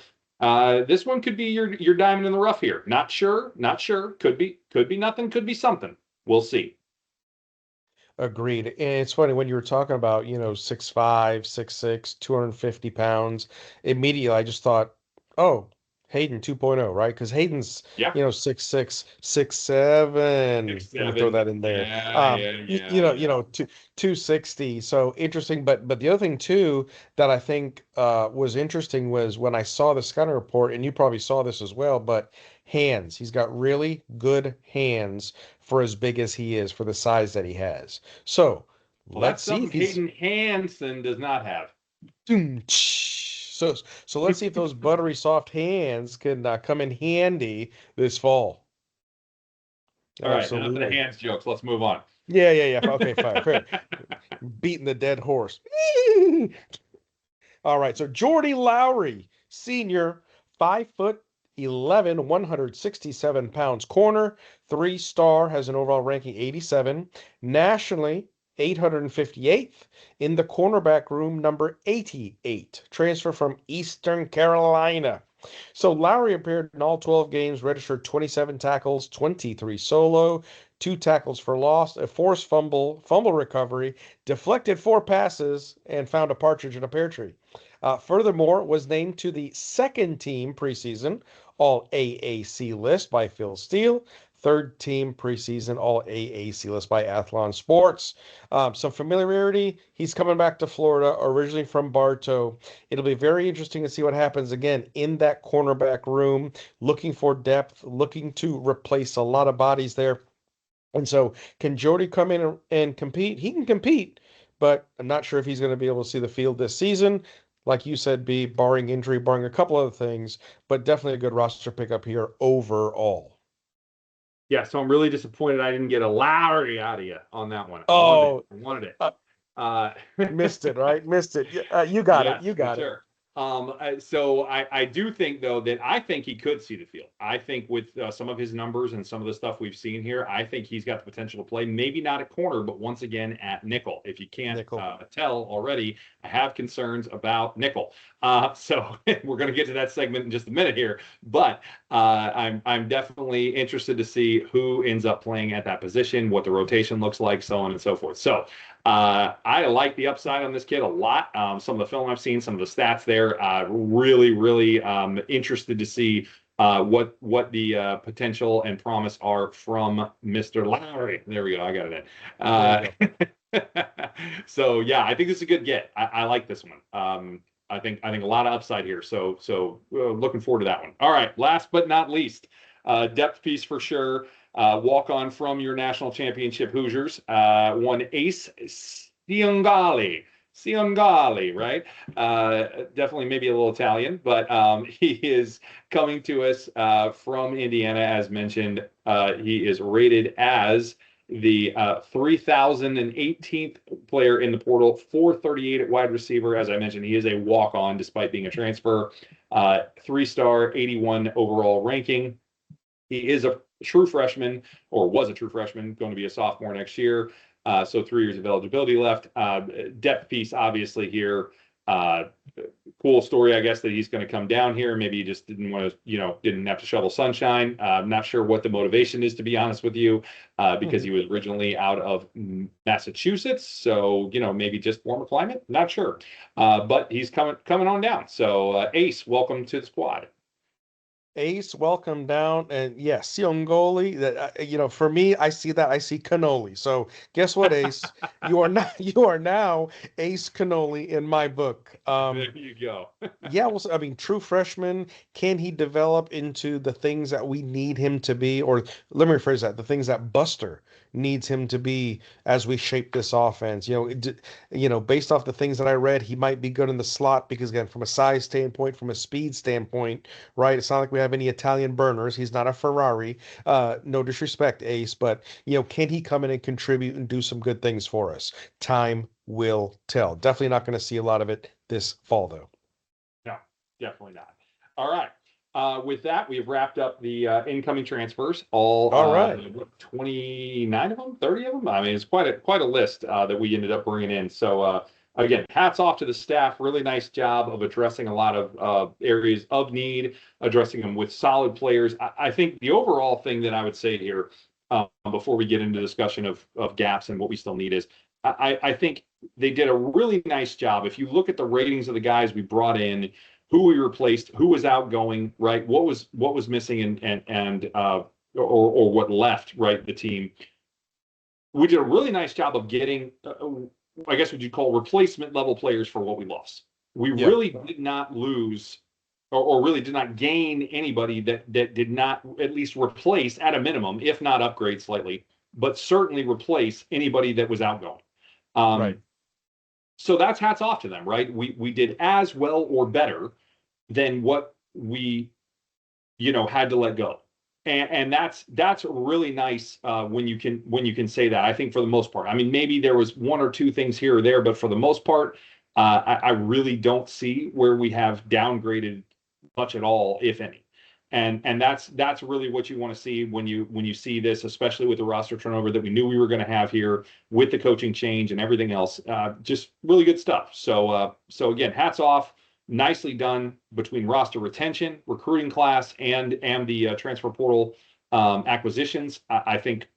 this one could be your diamond in the rough here. Not sure. Not sure. Could be nothing. Could be something. We'll see. Agreed. And it's funny when you were talking about, 6'5", 6'6", 250 pounds, immediately I just thought, oh, Hayden 2.0, right? Because Hayden's, Yeah. 6'6", 6'7". Six, Let me throw seven. that in there. Yeah. Yeah. Yeah. Yeah. 260. So interesting. But the other thing too that I think was interesting was when I saw the scouting report, and you probably saw this as well, but hands. He's got really good hands for as big as he is, for the size that he has. So Well, that's let's see something if he's Hayden Hansen does not have. so let's see if those buttery soft hands can come in handy this fall. All right, enough of the Absolutely. hands jokes. Let's move on. Yeah. Okay, fine, fair. Beating the dead horse. All right, so Jordy Lowry, senior, 5'11", 167 pounds, corner, 3-star, has an overall ranking 87. Nationally, 858th. In the cornerback room, number 88. Transfer from Eastern Carolina. So Lowry appeared in all 12 games, registered 27 tackles, 23 solo, 2 tackles for loss, a forced fumble recovery, deflected 4 passes, and found a partridge in a pear tree. Furthermore, was named to the second team preseason All AAC list by Phil Steele, third team preseason All AAC list by Athlon Sports. Some familiarity. He's coming back to Florida, originally from Bartow. It'll be very interesting to see what happens again in that cornerback room, looking for depth, looking to replace a lot of bodies there. And so, can Jordy come in and compete? He can compete, but I'm not sure if he's going to be able to see the field this season. Like you said, B, barring injury, barring a couple other things, but definitely a good roster pickup here overall. Yeah, so I'm really disappointed I didn't get a Lowry out of you on that one. I wanted it. Oh, I wanted it. uh, Uh, missed it, right? Missed it. You got it. yes, You for got it. sure. So I do think though that I think he could see the field. I think with some of his numbers and some of the stuff we've seen here, I think he's got the potential to play. Maybe not at corner, but once again at nickel. If you can't Nickel. tell already, I have concerns about nickel. So we're going to get to that segment in just a minute here. But I'm definitely interested to see who ends up playing at that position, what the rotation looks like, so on and so forth. So I like the upside on this kid a lot. Some of the film I've seen, some of the stats there, really interested to see what the potential and promise are from Mr. Lowry. There we go. I got it in. So yeah, I think this is a good get. I like this one. I think a lot of upside here. So looking forward to that one. All right, last but not least, depth piece for sure. Walk on from your national championship Hoosiers. One Ace Siongali. Siongali, right? Definitely maybe a little Italian, but he is coming to us from Indiana, as mentioned. He is rated as the 3,018th player in the portal, 438 at wide receiver. As I mentioned, he is a walk-on despite being a transfer. 3-star, 81 overall ranking. He is a true freshman, or was a true freshman, going to be a sophomore next year. So 3 years of eligibility left. Depth piece, obviously, here. Cool story, I guess, that he's going to come down here. Maybe he just didn't want to, didn't have to shovel sunshine. I'm not sure what the motivation is, to be honest with you, because he was originally out of Massachusetts. So, maybe just warmer climate. Not sure. But he's coming on down. So, Ace, welcome to the squad. Ace, welcome down, and yes, Siongoli. That for me, I see that. I see cannoli. So guess what, Ace? You are not. You are now Ace Cannoli in my book. There you go. Yeah, well, I mean, true freshman, can he develop into the things that we need him to be? Or let me rephrase that, the things that Buster needs him to be as we shape this offense. Based off the things that I read, he might be good in the slot because, again, from a size standpoint, from a speed standpoint, right? It's not like we have any Italian burners. He's not a Ferrari. No disrespect, Ace, but, can he come in and contribute and do some good things for us? Time will tell. Definitely not going to see a lot of it this fall, though. No, definitely not. All right. With that, we've wrapped up the incoming transfers. All right. 29 of them, 30 of them. I mean, it's quite a list that we ended up bringing in. So again, hats off to the staff. Really nice job of addressing a lot of areas of need, addressing them with solid players. I think the overall thing that I would say here, before we get into discussion of gaps and what we still need, is I think they did a really nice job. If you look at the ratings of the guys we brought in, who we replaced, who was outgoing, right? What was missing or what left, right? The team. We did a really nice job of getting, I guess what you'd call replacement level players for what we lost. We Yeah. really did not lose or really did not gain anybody that did not at least replace at a minimum, if not upgrade slightly, but certainly replace anybody that was outgoing. Right. So that's hats off to them, right? We did as well or better than what we, had to let go, and that's really nice when you can say that. I think for the most part, I mean, maybe there was 1 or 2 things here or there, but for the most part, I really don't see where we have downgraded much at all, if any. And that's really what you want to see when you see this, especially with the roster turnover that we knew we were going to have here, with the coaching change and everything else. Just really good stuff. So again, hats off. Nicely done between roster retention, recruiting class, and the transfer portal acquisitions. I think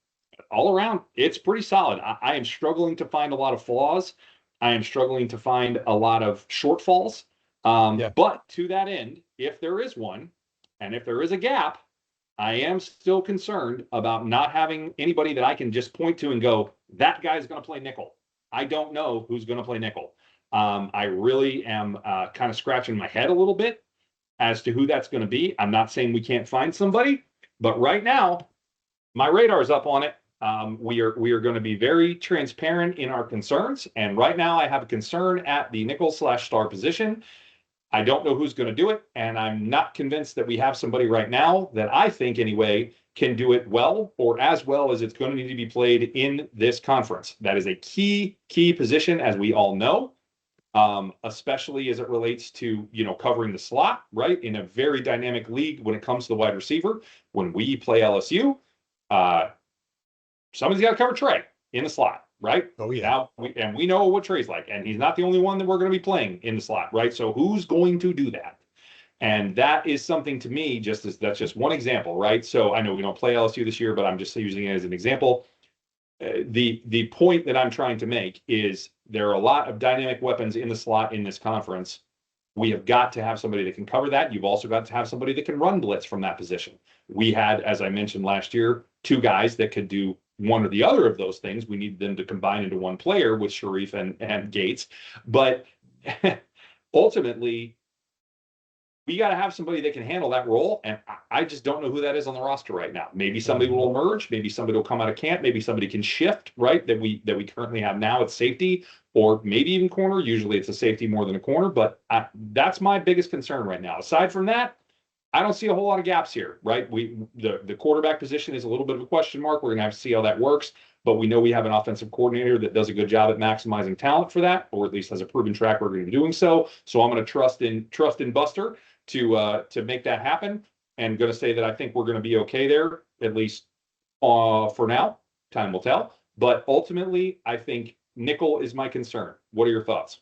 all around, it's pretty solid. I am struggling to find a lot of flaws. I am struggling to find a lot of shortfalls. Yeah. But to that end, if there is one, and if there is a gap, I am still concerned about not having anybody that I can just point to and go, that guy's going to play nickel. I don't know who's going to play nickel. I really am kind of scratching my head a little bit as to who that's going to be. I'm not saying we can't find somebody, but right now, my radar is up on it. We are going to be very transparent in our concerns, and right now I have a concern at the nickel slash star position. I don't know who's going to do it, and I'm not convinced that we have somebody right now that I think anyway can do it well or as well as it's going to need to be played in this conference. That is a key position, as we all know, especially as it relates to covering the slot, right? In a very dynamic league when it comes to the wide receiver. When we play LSU, uh, somebody's got to cover Trey in the slot, right? Oh yeah. Now, we know what Trey's like, and he's not the only one that we're going to be playing in the slot, right? So who's going to do that? And that is something to me, that's just one example, right? So I know we don't play LSU this year, but I'm just using it as an example. The point that I'm trying to make is there are a lot of dynamic weapons in the slot in this conference. We have got to have somebody that can cover that. You've also got to have somebody that can run blitz from that position. We had, as I mentioned last year, two guys that could do one or the other of those things. We need them to combine into one player with Sharif and Gates. But ultimately, we got to have somebody that can handle that role. And I just don't know who that is on the roster right now. Maybe somebody will emerge. Maybe somebody will come out of camp. Maybe somebody can shift, right? That we currently have now at safety, or maybe even corner. Usually it's a safety more than a corner, but that's my biggest concern right now. Aside from that, I don't see a whole lot of gaps here, right? The quarterback position is a little bit of a question mark. We're going to have to see how that works, but we know we have an offensive coordinator that does a good job at maximizing talent for that, or at least has a proven track record in doing so. So I'm going to trust in Buster to make that happen, and going to say that I think we're going to be okay there, at least for now. Time will tell. But ultimately, I think nickel is my concern. What are your thoughts?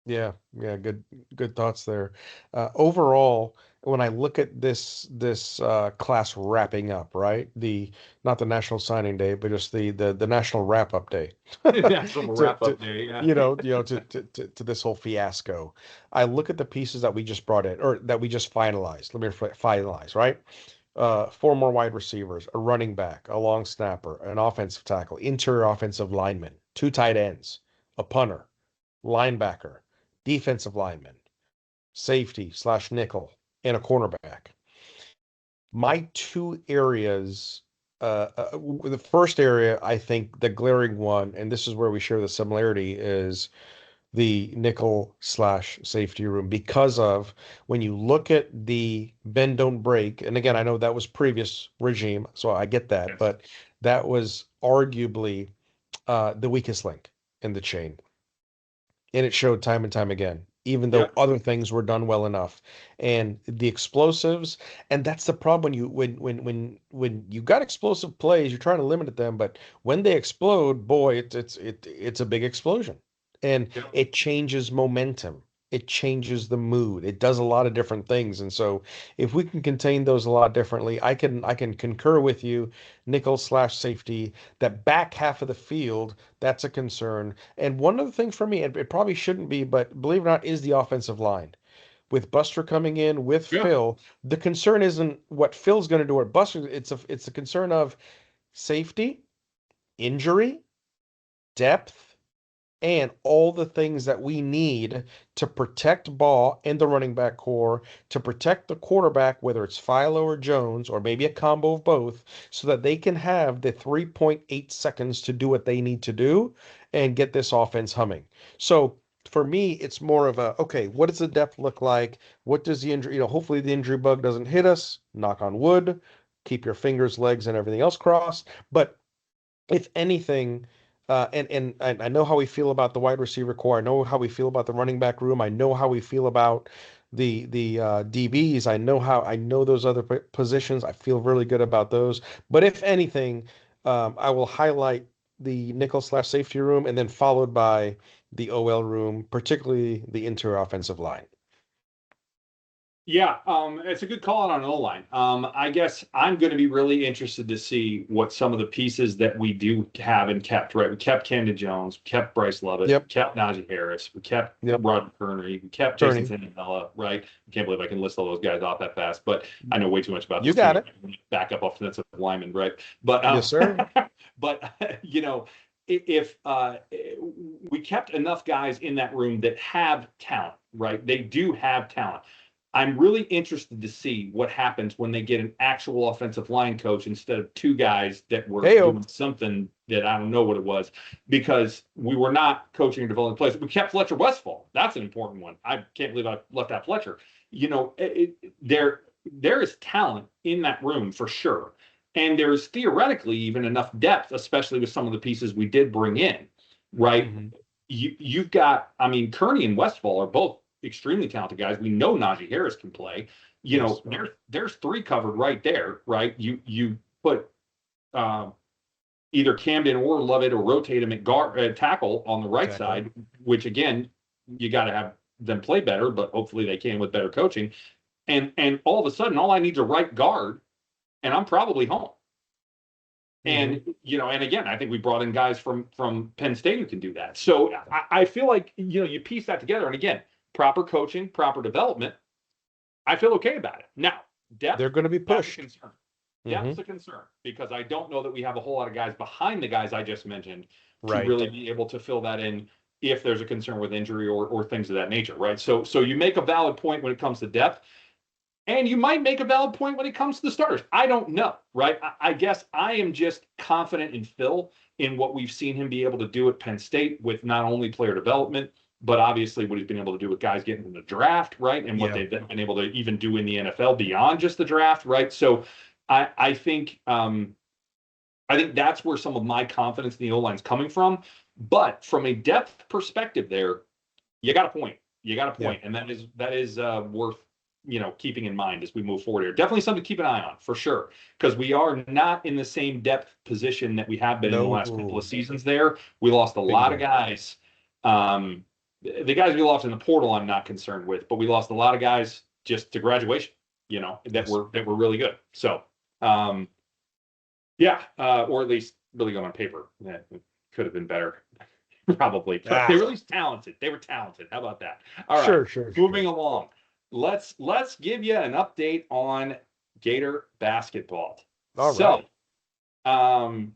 Yeah, yeah, good thoughts there. Overall, when I look at this class wrapping up, right? The Not the National Signing Day, but just the National Wrap Up Day. National wrap To up day. Yeah. to this whole fiasco. I look at the pieces that we just brought in, or that we just finalized. Let me finalize, right? Four more wide receivers, a running back, a long snapper, an offensive tackle, interior offensive lineman, two tight ends, a punter, linebacker, defensive lineman, safety slash nickel, and a cornerback. My two areas, the first area, I think the glaring one, and this is where we share the similarity, is the nickel slash safety room, because of when you look at the bend don't break, and again, I know that was previous regime, so I get that, Yes. but that was arguably the weakest link in the chain, and it showed time and time again, even though Yep. other things were done well enough. And the explosives, and that's the problem when when you got explosive plays, you're trying to limit them, but when they explode, boy, it's a big explosion. And Yep. it changes momentum. It changes the mood. It does a lot of different things. And so if we can contain those a lot differently, I can concur with you, nickel slash safety, that back half of the field, that's a concern. And one of the things for me, it probably shouldn't be, but believe it or not, is the offensive line. With Buster coming in with Yeah. Phil, the concern isn't what Phil's going to do or Buster. It's a concern of safety, injury, depth, and all the things that we need to protect Ball and the running back core, to protect the quarterback, whether it's Philo or Jones, or maybe a combo of both, so that they can have the 3.8 seconds to do what they need to do and get this offense humming. So for me, it's more of a, okay, what does the depth look like? What does the injury, hopefully the injury bug doesn't hit us, knock on wood, keep your fingers, legs, and everything else crossed. But if anything, and I know how we feel about the wide receiver core. I know how we feel about the running back room. I know how we feel about the DBs. I know those other positions. I feel really good about those. But if anything, I will highlight the nickel slash safety room, and then followed by the OL room, particularly the interior offensive line. Yeah, it's a good call out on O-line. I guess I'm going to be really interested to see what some of the pieces that we do have and kept, right? We kept Camden Jones, we kept Bryce Lovett, we Yep. kept Najee Harris, we kept Yep. Rod Kearney, we kept Jason Turney. Tannella, right? I can't believe I can list all those guys off that fast, but I know way too much about You this got team. it. Backup offensive lineman, right? But Yes, sir. but you know, if we kept enough guys in that room that have talent, right? They do have talent. I'm really interested to see what happens when they get an actual offensive line coach instead of two guys that were Heyo. doing something that I don't know what it was, because we were not coaching or developing players. We kept Fletcher Westfall. That's an important one. I can't believe I left out Fletcher. You know, there is talent in that room for sure. And there's theoretically even enough depth, especially with some of the pieces we did bring in, right? Mm-hmm. You've got, I mean, Kearney and Westfall are both extremely talented guys. We know Najee Harris can play. You Yes. know, there's three covered right there, right? You put either Camden or Lovett or rotate him at guard tackle on the right Exactly. side, which again, you got to have them play better, but hopefully they can with better coaching. And all of a sudden, all I need is a right guard, and I'm probably home. And Mm-hmm. you know, and again, I think we brought in guys from Penn State who can do that. So I feel like, you know, you piece that together, and again, proper coaching, proper development, I feel okay about it. Now, depth, They're going to be that's a pushed. concern. Mm-hmm. Depth's a concern because I don't know that we have a whole lot of guys behind the guys I just mentioned to Right. really be able to fill that in if there's a concern with injury or things of that nature, right? So you make a valid point when it comes to depth. And you might make a valid point when it comes to the starters. I don't know, right? I guess I am just confident in Phil in what we've seen him be able to do at Penn State with not only player development, but obviously what he's been able to do with guys getting in the draft, right? And what they've been able to even do in the NFL beyond just the draft, right? So I think that's where some of my confidence in the O-line is coming from. But from a depth perspective there, you got a point. You got a point. And that is worth, you know, keeping in mind as we move forward here. Definitely something to keep an eye on for sure, because we are not in the same depth position that we have been in the last couple of seasons there. We lost a lot of guys. The guys we lost in the portal, I'm not concerned with, but we lost a lot of guys just to graduation, you know, that were really good. So, yeah, or at least really good on paper. That could have been better. Probably, but they were at least talented. They were talented. How about that? All right, Sure. moving along. Let's give you an update on Gator basketball. All so, right.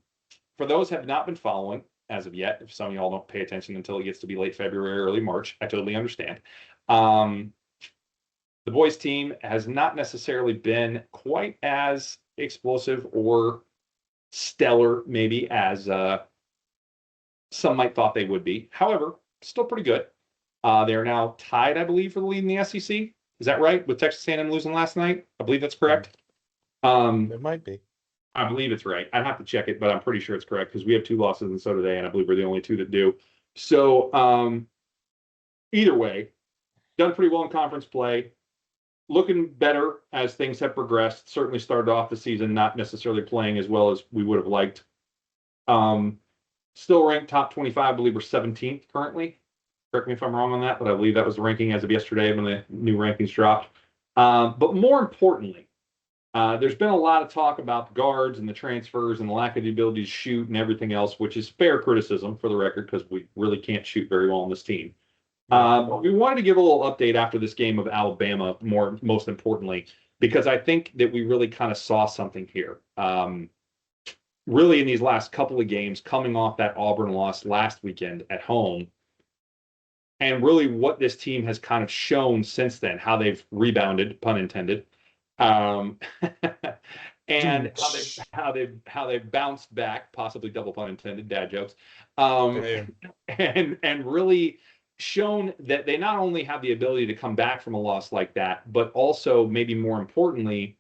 For those who have not been following as of yet, if some of y'all don't pay attention until it gets to be late February, early March, I totally understand. The boys team has not necessarily been quite as explosive or stellar, maybe as some might thought they would be. However, still pretty good. They are now tied, I believe, for the lead in the SEC. Is that right? With Texas A&M losing last night, I believe that's correct. It might be. I believe it's right. I'd have to check it, but I'm pretty sure it's correct because we have 2 losses and so do they, and I believe we're the only 2 that do. So either way, done pretty well in conference play. Looking better as things have progressed. Certainly started off the season not necessarily playing as well as we would have liked. Still ranked top 25, I believe we're 17th currently. Correct me if I'm wrong on that, but I believe that was the ranking as of yesterday when the new rankings dropped. But more importantly, there's been a lot of talk about the guards and the transfers and the lack of the ability to shoot and everything else, which is fair criticism for the record because we really can't shoot very well on this team. But we wanted to give a little update after this game of Alabama, most importantly, because I think that we really kind of saw something here. Really in these last couple of games coming off that Auburn loss last weekend at home, and really what this team has kind of shown since then, how they've rebounded, pun intended, and how they've bounced back, possibly double pun intended, dad jokes, and really shown that they not only have the ability to come back from a loss like that, but also maybe more importantly,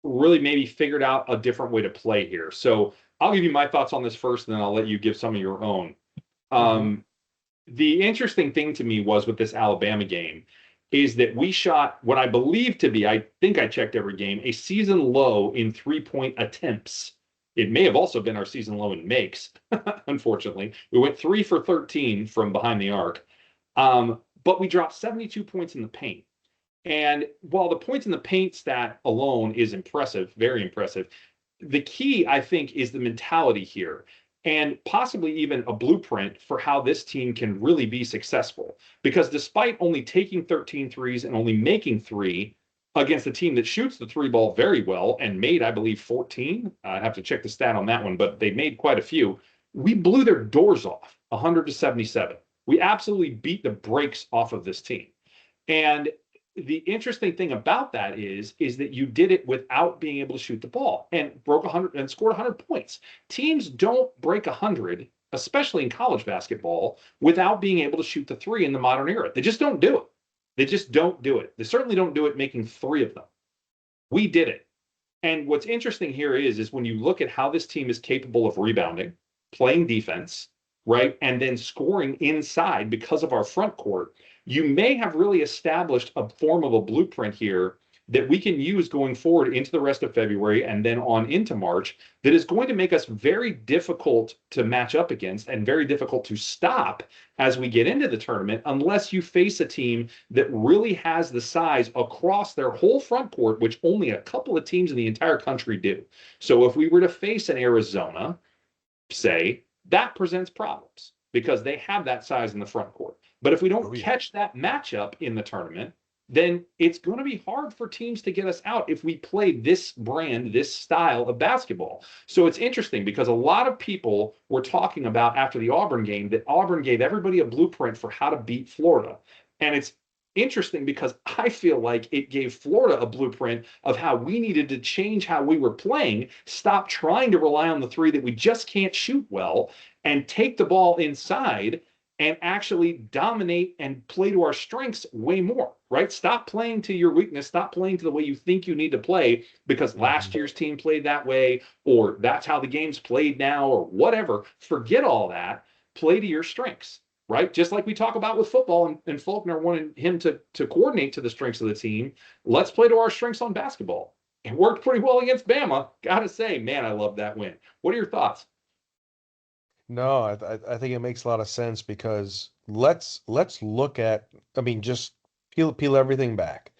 really maybe figured out a different way to play here. So I'll give you my thoughts on this first, and then I'll let you give some of your own. The interesting thing to me was with this Alabama game is that we shot what I believe to be, I think I checked every game, a season low in 3-point attempts. It may have also been our season low in makes, unfortunately. We went 3 for 13 from behind the arc, but we dropped 72 points in the paint. And while the points in the paint stat alone is impressive, very impressive, the key, I think, is the mentality here and possibly even a blueprint for how this team can really be successful. Because despite only taking 13 threes and only making three against a team that shoots the three ball very well and made, I believe, 14, I have to check the stat on that one, but they made quite a few. We blew their doors off 100-77. We absolutely beat the brakes off of this team. And the interesting thing about that is that you did it without being able to shoot the ball and broke 100 and scored 100 points. Teams don't break 100, especially in college basketball, without being able to shoot the three in the modern era. They just don't do it. They just don't do it. They certainly don't do it making three of them. We did it. And what's interesting here is when you look at how this team is capable of rebounding, playing defense, right, and then scoring inside because of our front court, you may have really established a form of a blueprint here that we can use going forward into the rest of February and then on into March that is going to make us very difficult to match up against and very difficult to stop as we get into the tournament unless you face a team that really has the size across their whole front court, which only a couple of teams in the entire country do. So if we were to face an Arizona, say, that presents problems because they have that size in the front court. But if we don't Oh yeah. catch that matchup in the tournament, then it's going to be hard for teams to get us out if we play this brand, this style of basketball. So it's interesting because a lot of people were talking about after the Auburn game that Auburn gave everybody a blueprint for how to beat Florida. And it's interesting because I feel like it gave Florida a blueprint of how we needed to change how we were playing, stop trying to rely on the three that we just can't shoot well, and take the ball inside and actually dominate and play to our strengths way more, right? Stop playing to your weakness. Stop playing to the way you think you need to play because last Mhm. year's team played that way, or that's how the game's played now, or whatever. Forget all that. Play to your strengths, right? Just like we talk about with football and Faulkner wanted him to coordinate to the strengths of the team. Let's play to our strengths on basketball. It worked pretty well against Bama. Gotta say, man, I love that win. What are your thoughts? No, I think it makes a lot of sense because let's look at, I mean, just peel everything back.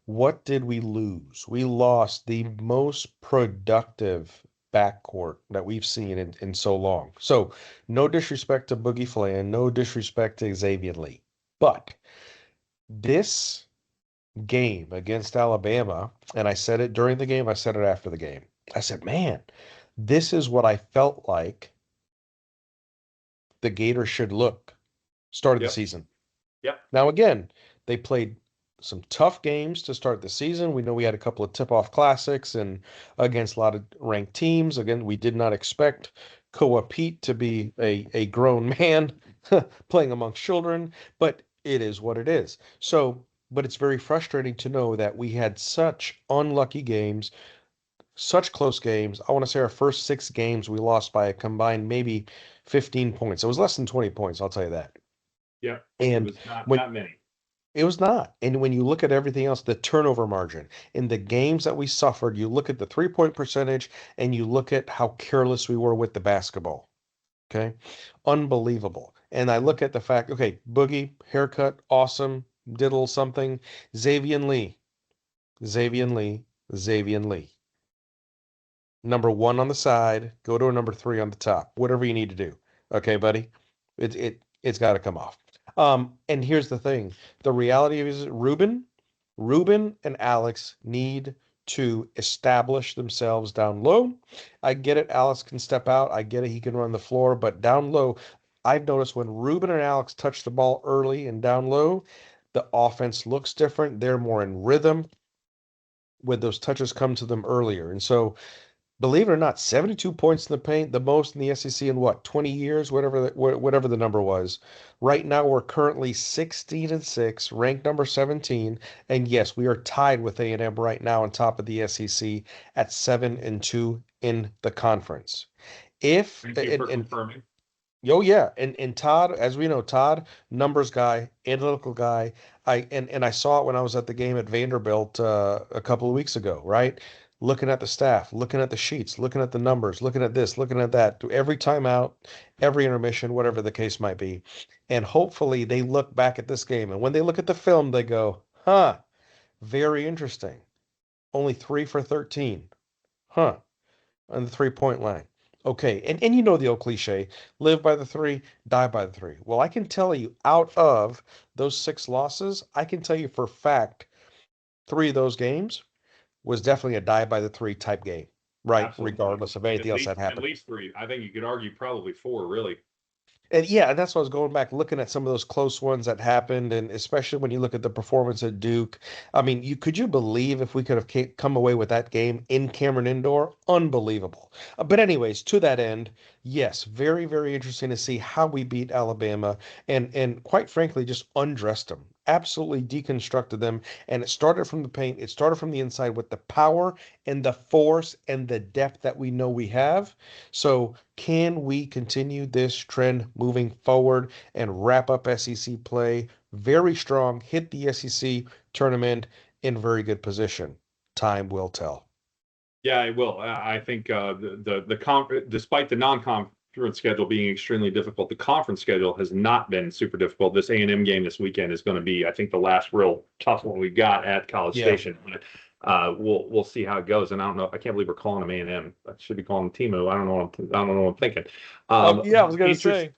What did we lose? We lost the most productive backcourt that we've seen in so long. So, no disrespect to Boogie Flan, no disrespect to Xavier Lee. But this game against Alabama, and I said it during the game, I said it after the game. I said, man, this is what I felt like the Gators should look start of the Yep. season. Yep. Now, again, they played some tough games to start the season. We know we had a couple of tip-off classics and against a lot of ranked teams. Again, we did not expect Koa Pete to be a grown man playing amongst children, but it is what it is. So, but it's very frustrating to know that we had such unlucky games, such close games. I want to say our first six games we lost by a combined maybe 15 points. It was less than 20 points, I'll tell you that. Yep. It And was not when not many. it was not. And when you look at everything else, the turnover margin in the games that we suffered, you look at the 3-point percentage and you look at how careless we were with the basketball. Okay. Unbelievable. And I look at the fact, okay, Boogie, haircut, awesome, did a little something. Xavier Lee, Xavier Lee, Xavier Lee. Number one on the side, go to a number three on the top. Whatever you need to do. Okay, buddy? It's got to come off. And here's the thing. The reality is Ruben and Alex need to establish themselves down low. I get it. Alex can step out. I get it. He can run the floor, but down low, I've noticed when Ruben and Alex touch the ball early and down low, the offense looks different. They're more in rhythm when those touches come to them earlier. And so believe it or not, 72 points in the paint, the most in the SEC in what, 20 years, whatever the number was. Right now, we're currently 16 and 6, ranked number 17, and yes, we are tied with A&M right now on top of the SEC at 7 and 2 in the conference. If Thank you for and confirming. Oh yeah, and Todd, as we know, Todd, numbers guy, analytical guy. And I saw it when I was at the game at Vanderbilt a couple of weeks ago, right? Looking at the staff, looking at the sheets, looking at the numbers, looking at this, looking at that, every timeout, every intermission, whatever the case might be. And hopefully they look back at this game, and when they look at the film, they go, "Huh, Very interesting. Only 3 for 13. Huh. On the 3 point line. Okay. And you know the old cliche, live by the three, die by the three. Well, I can tell you out of those 6 losses, I can tell you for a fact 3 of those games was definitely a die by the three type game, right? Absolutely. Regardless of anything else that At happened. least three. I think you could argue probably four, really. And yeah, that's why I was going back looking at some of those close ones that happened, and especially when you look at the performance at Duke. I mean, you believe if we could have come away with that game in Cameron Indoor? Unbelievable. But anyways, to that end, yes, very very interesting to see how we beat Alabama, and quite frankly, just undressed them. Absolutely deconstructed them, and it started from the paint. It started from the inside with the power and the force and the depth that we know we have. So, can we continue this trend moving forward and wrap up SEC play very strong, hit the SEC tournament in very good position? Time will tell. Yeah, it will. I think despite the non-conference schedule being extremely difficult, the conference schedule has not been super difficult. This A&M game this weekend is going to be, I think, the last real tough one we got at College Yeah. Station. But, we'll see how it goes. And I don't know. I can't believe we're calling them A&M. I should be calling them Timo. I don't know what I'm thinking. Yeah, I was gonna Interest, say.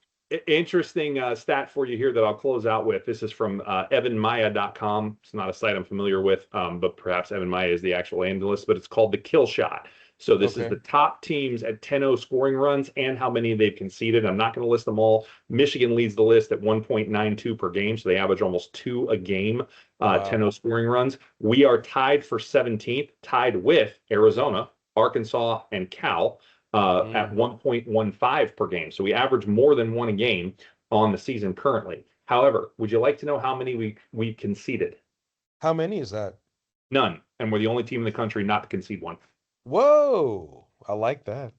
Interesting stat for you here that I'll close out with. This is from evanmaya.com. It's not a site I'm familiar with, but perhaps Evan Maya is the actual analyst, but it's called the kill shot. So this is Okay. the top teams at 10-0 scoring runs and how many they've conceded. I'm not going to list them all. Michigan leads the list at 1.92 per game, so they average almost 2 a game, Wow. 10-0 scoring runs. We are tied for 17th, tied with Arizona, Arkansas, and Cal at Mm. 1.15 per game. So we average more than one a game on the season currently. However, would you like to know how many we conceded? How many is that? None. And we're the only team in the country not to concede one. Whoa. I like that.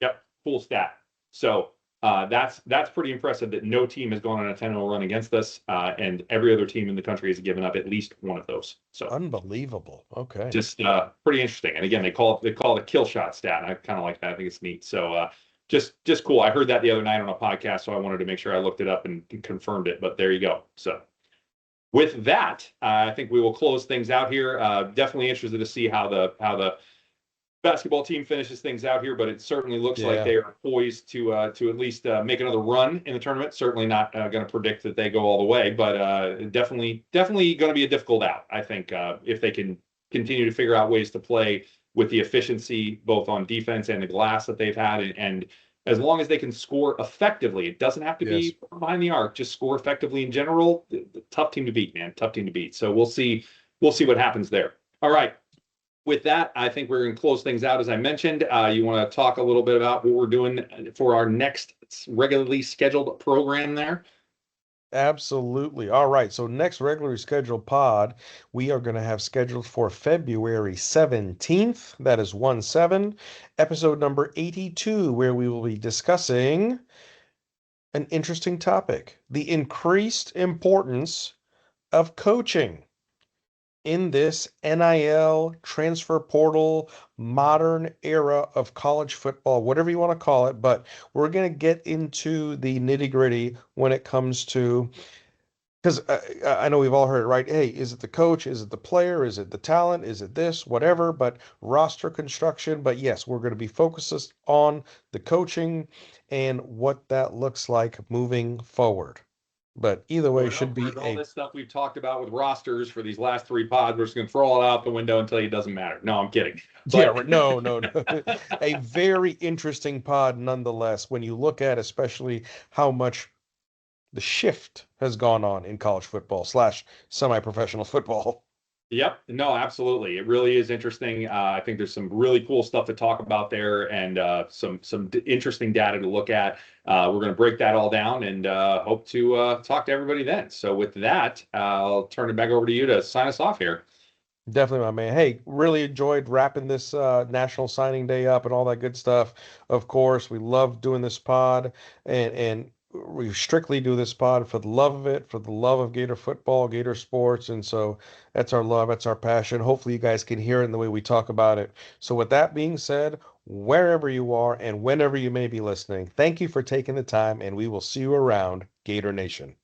Yep, cool stat. So that's pretty impressive that no team has gone on a 10-0 run against us, and every other team in the country has given up at least one of those. So Unbelievable. Okay. just pretty interesting. And again, they call it a kill shot stat. And I kind of like that. I think it's neat. So just cool. I heard that the other night on a podcast, so I wanted to make sure I looked it up and confirmed it. But there you go. So with that, I think we will close things out here. Definitely interested to see how the basketball team finishes things out here, but it certainly looks like Yeah. they are poised to at least make another run in the tournament. Certainly not going to predict that they go all the way, but definitely going to be a difficult out. I think if they can continue to figure out ways to play with the efficiency both on defense and the glass that they've had, and as long as they can score effectively, it doesn't have to Yes. be behind the arc. Just score effectively in general. Tough team to beat, man. Tough team to beat. So we'll see. We'll see what happens there. All right, with that, I think we're going to close things out. As I mentioned, you want to talk a little bit about what we're doing for our next regularly scheduled program there? Absolutely. All right. So next regularly scheduled pod, we are going to have scheduled for February 17th. That is 1/7, episode number 82, where we will be discussing an interesting topic, the increased importance of coaching in this NIL transfer portal modern era of college football, whatever you want to call it. But we're going to get into the nitty gritty when it comes to, because I know we've all heard it, right? Hey, is it the coach? Is it the player? Is it the talent? Is it this? Whatever, but roster construction. But yes, we're going to be focused on the coaching and what that looks like moving forward. But either way, In should other be words, all a this stuff we've talked about with rosters for these last three pods, we're just going to throw it out the window and tell you it doesn't matter. No, I'm kidding. yeah, But right. No, no, no. A very interesting pod nonetheless when you look at especially how much the shift has gone on in college football slash semi-professional football. Yep. No, absolutely. It really is interesting. I think there's some really cool stuff to talk about there, and some interesting data to look at. We're going to break that all down, and hope to talk to everybody then. So with that, I'll turn it back over to you to sign us off here. Definitely, my man. Hey, really enjoyed wrapping this National Signing Day up and all that good stuff. Of course, we love doing this pod, and we strictly do this pod for the love of it, for the love of Gator football, Gator sports, and so that's our love, that's our passion. Hopefully, you guys can hear it in the way we talk about it. So, with that being said, wherever you are and whenever you may be listening, thank you for taking the time, and we will see you around, Gator Nation.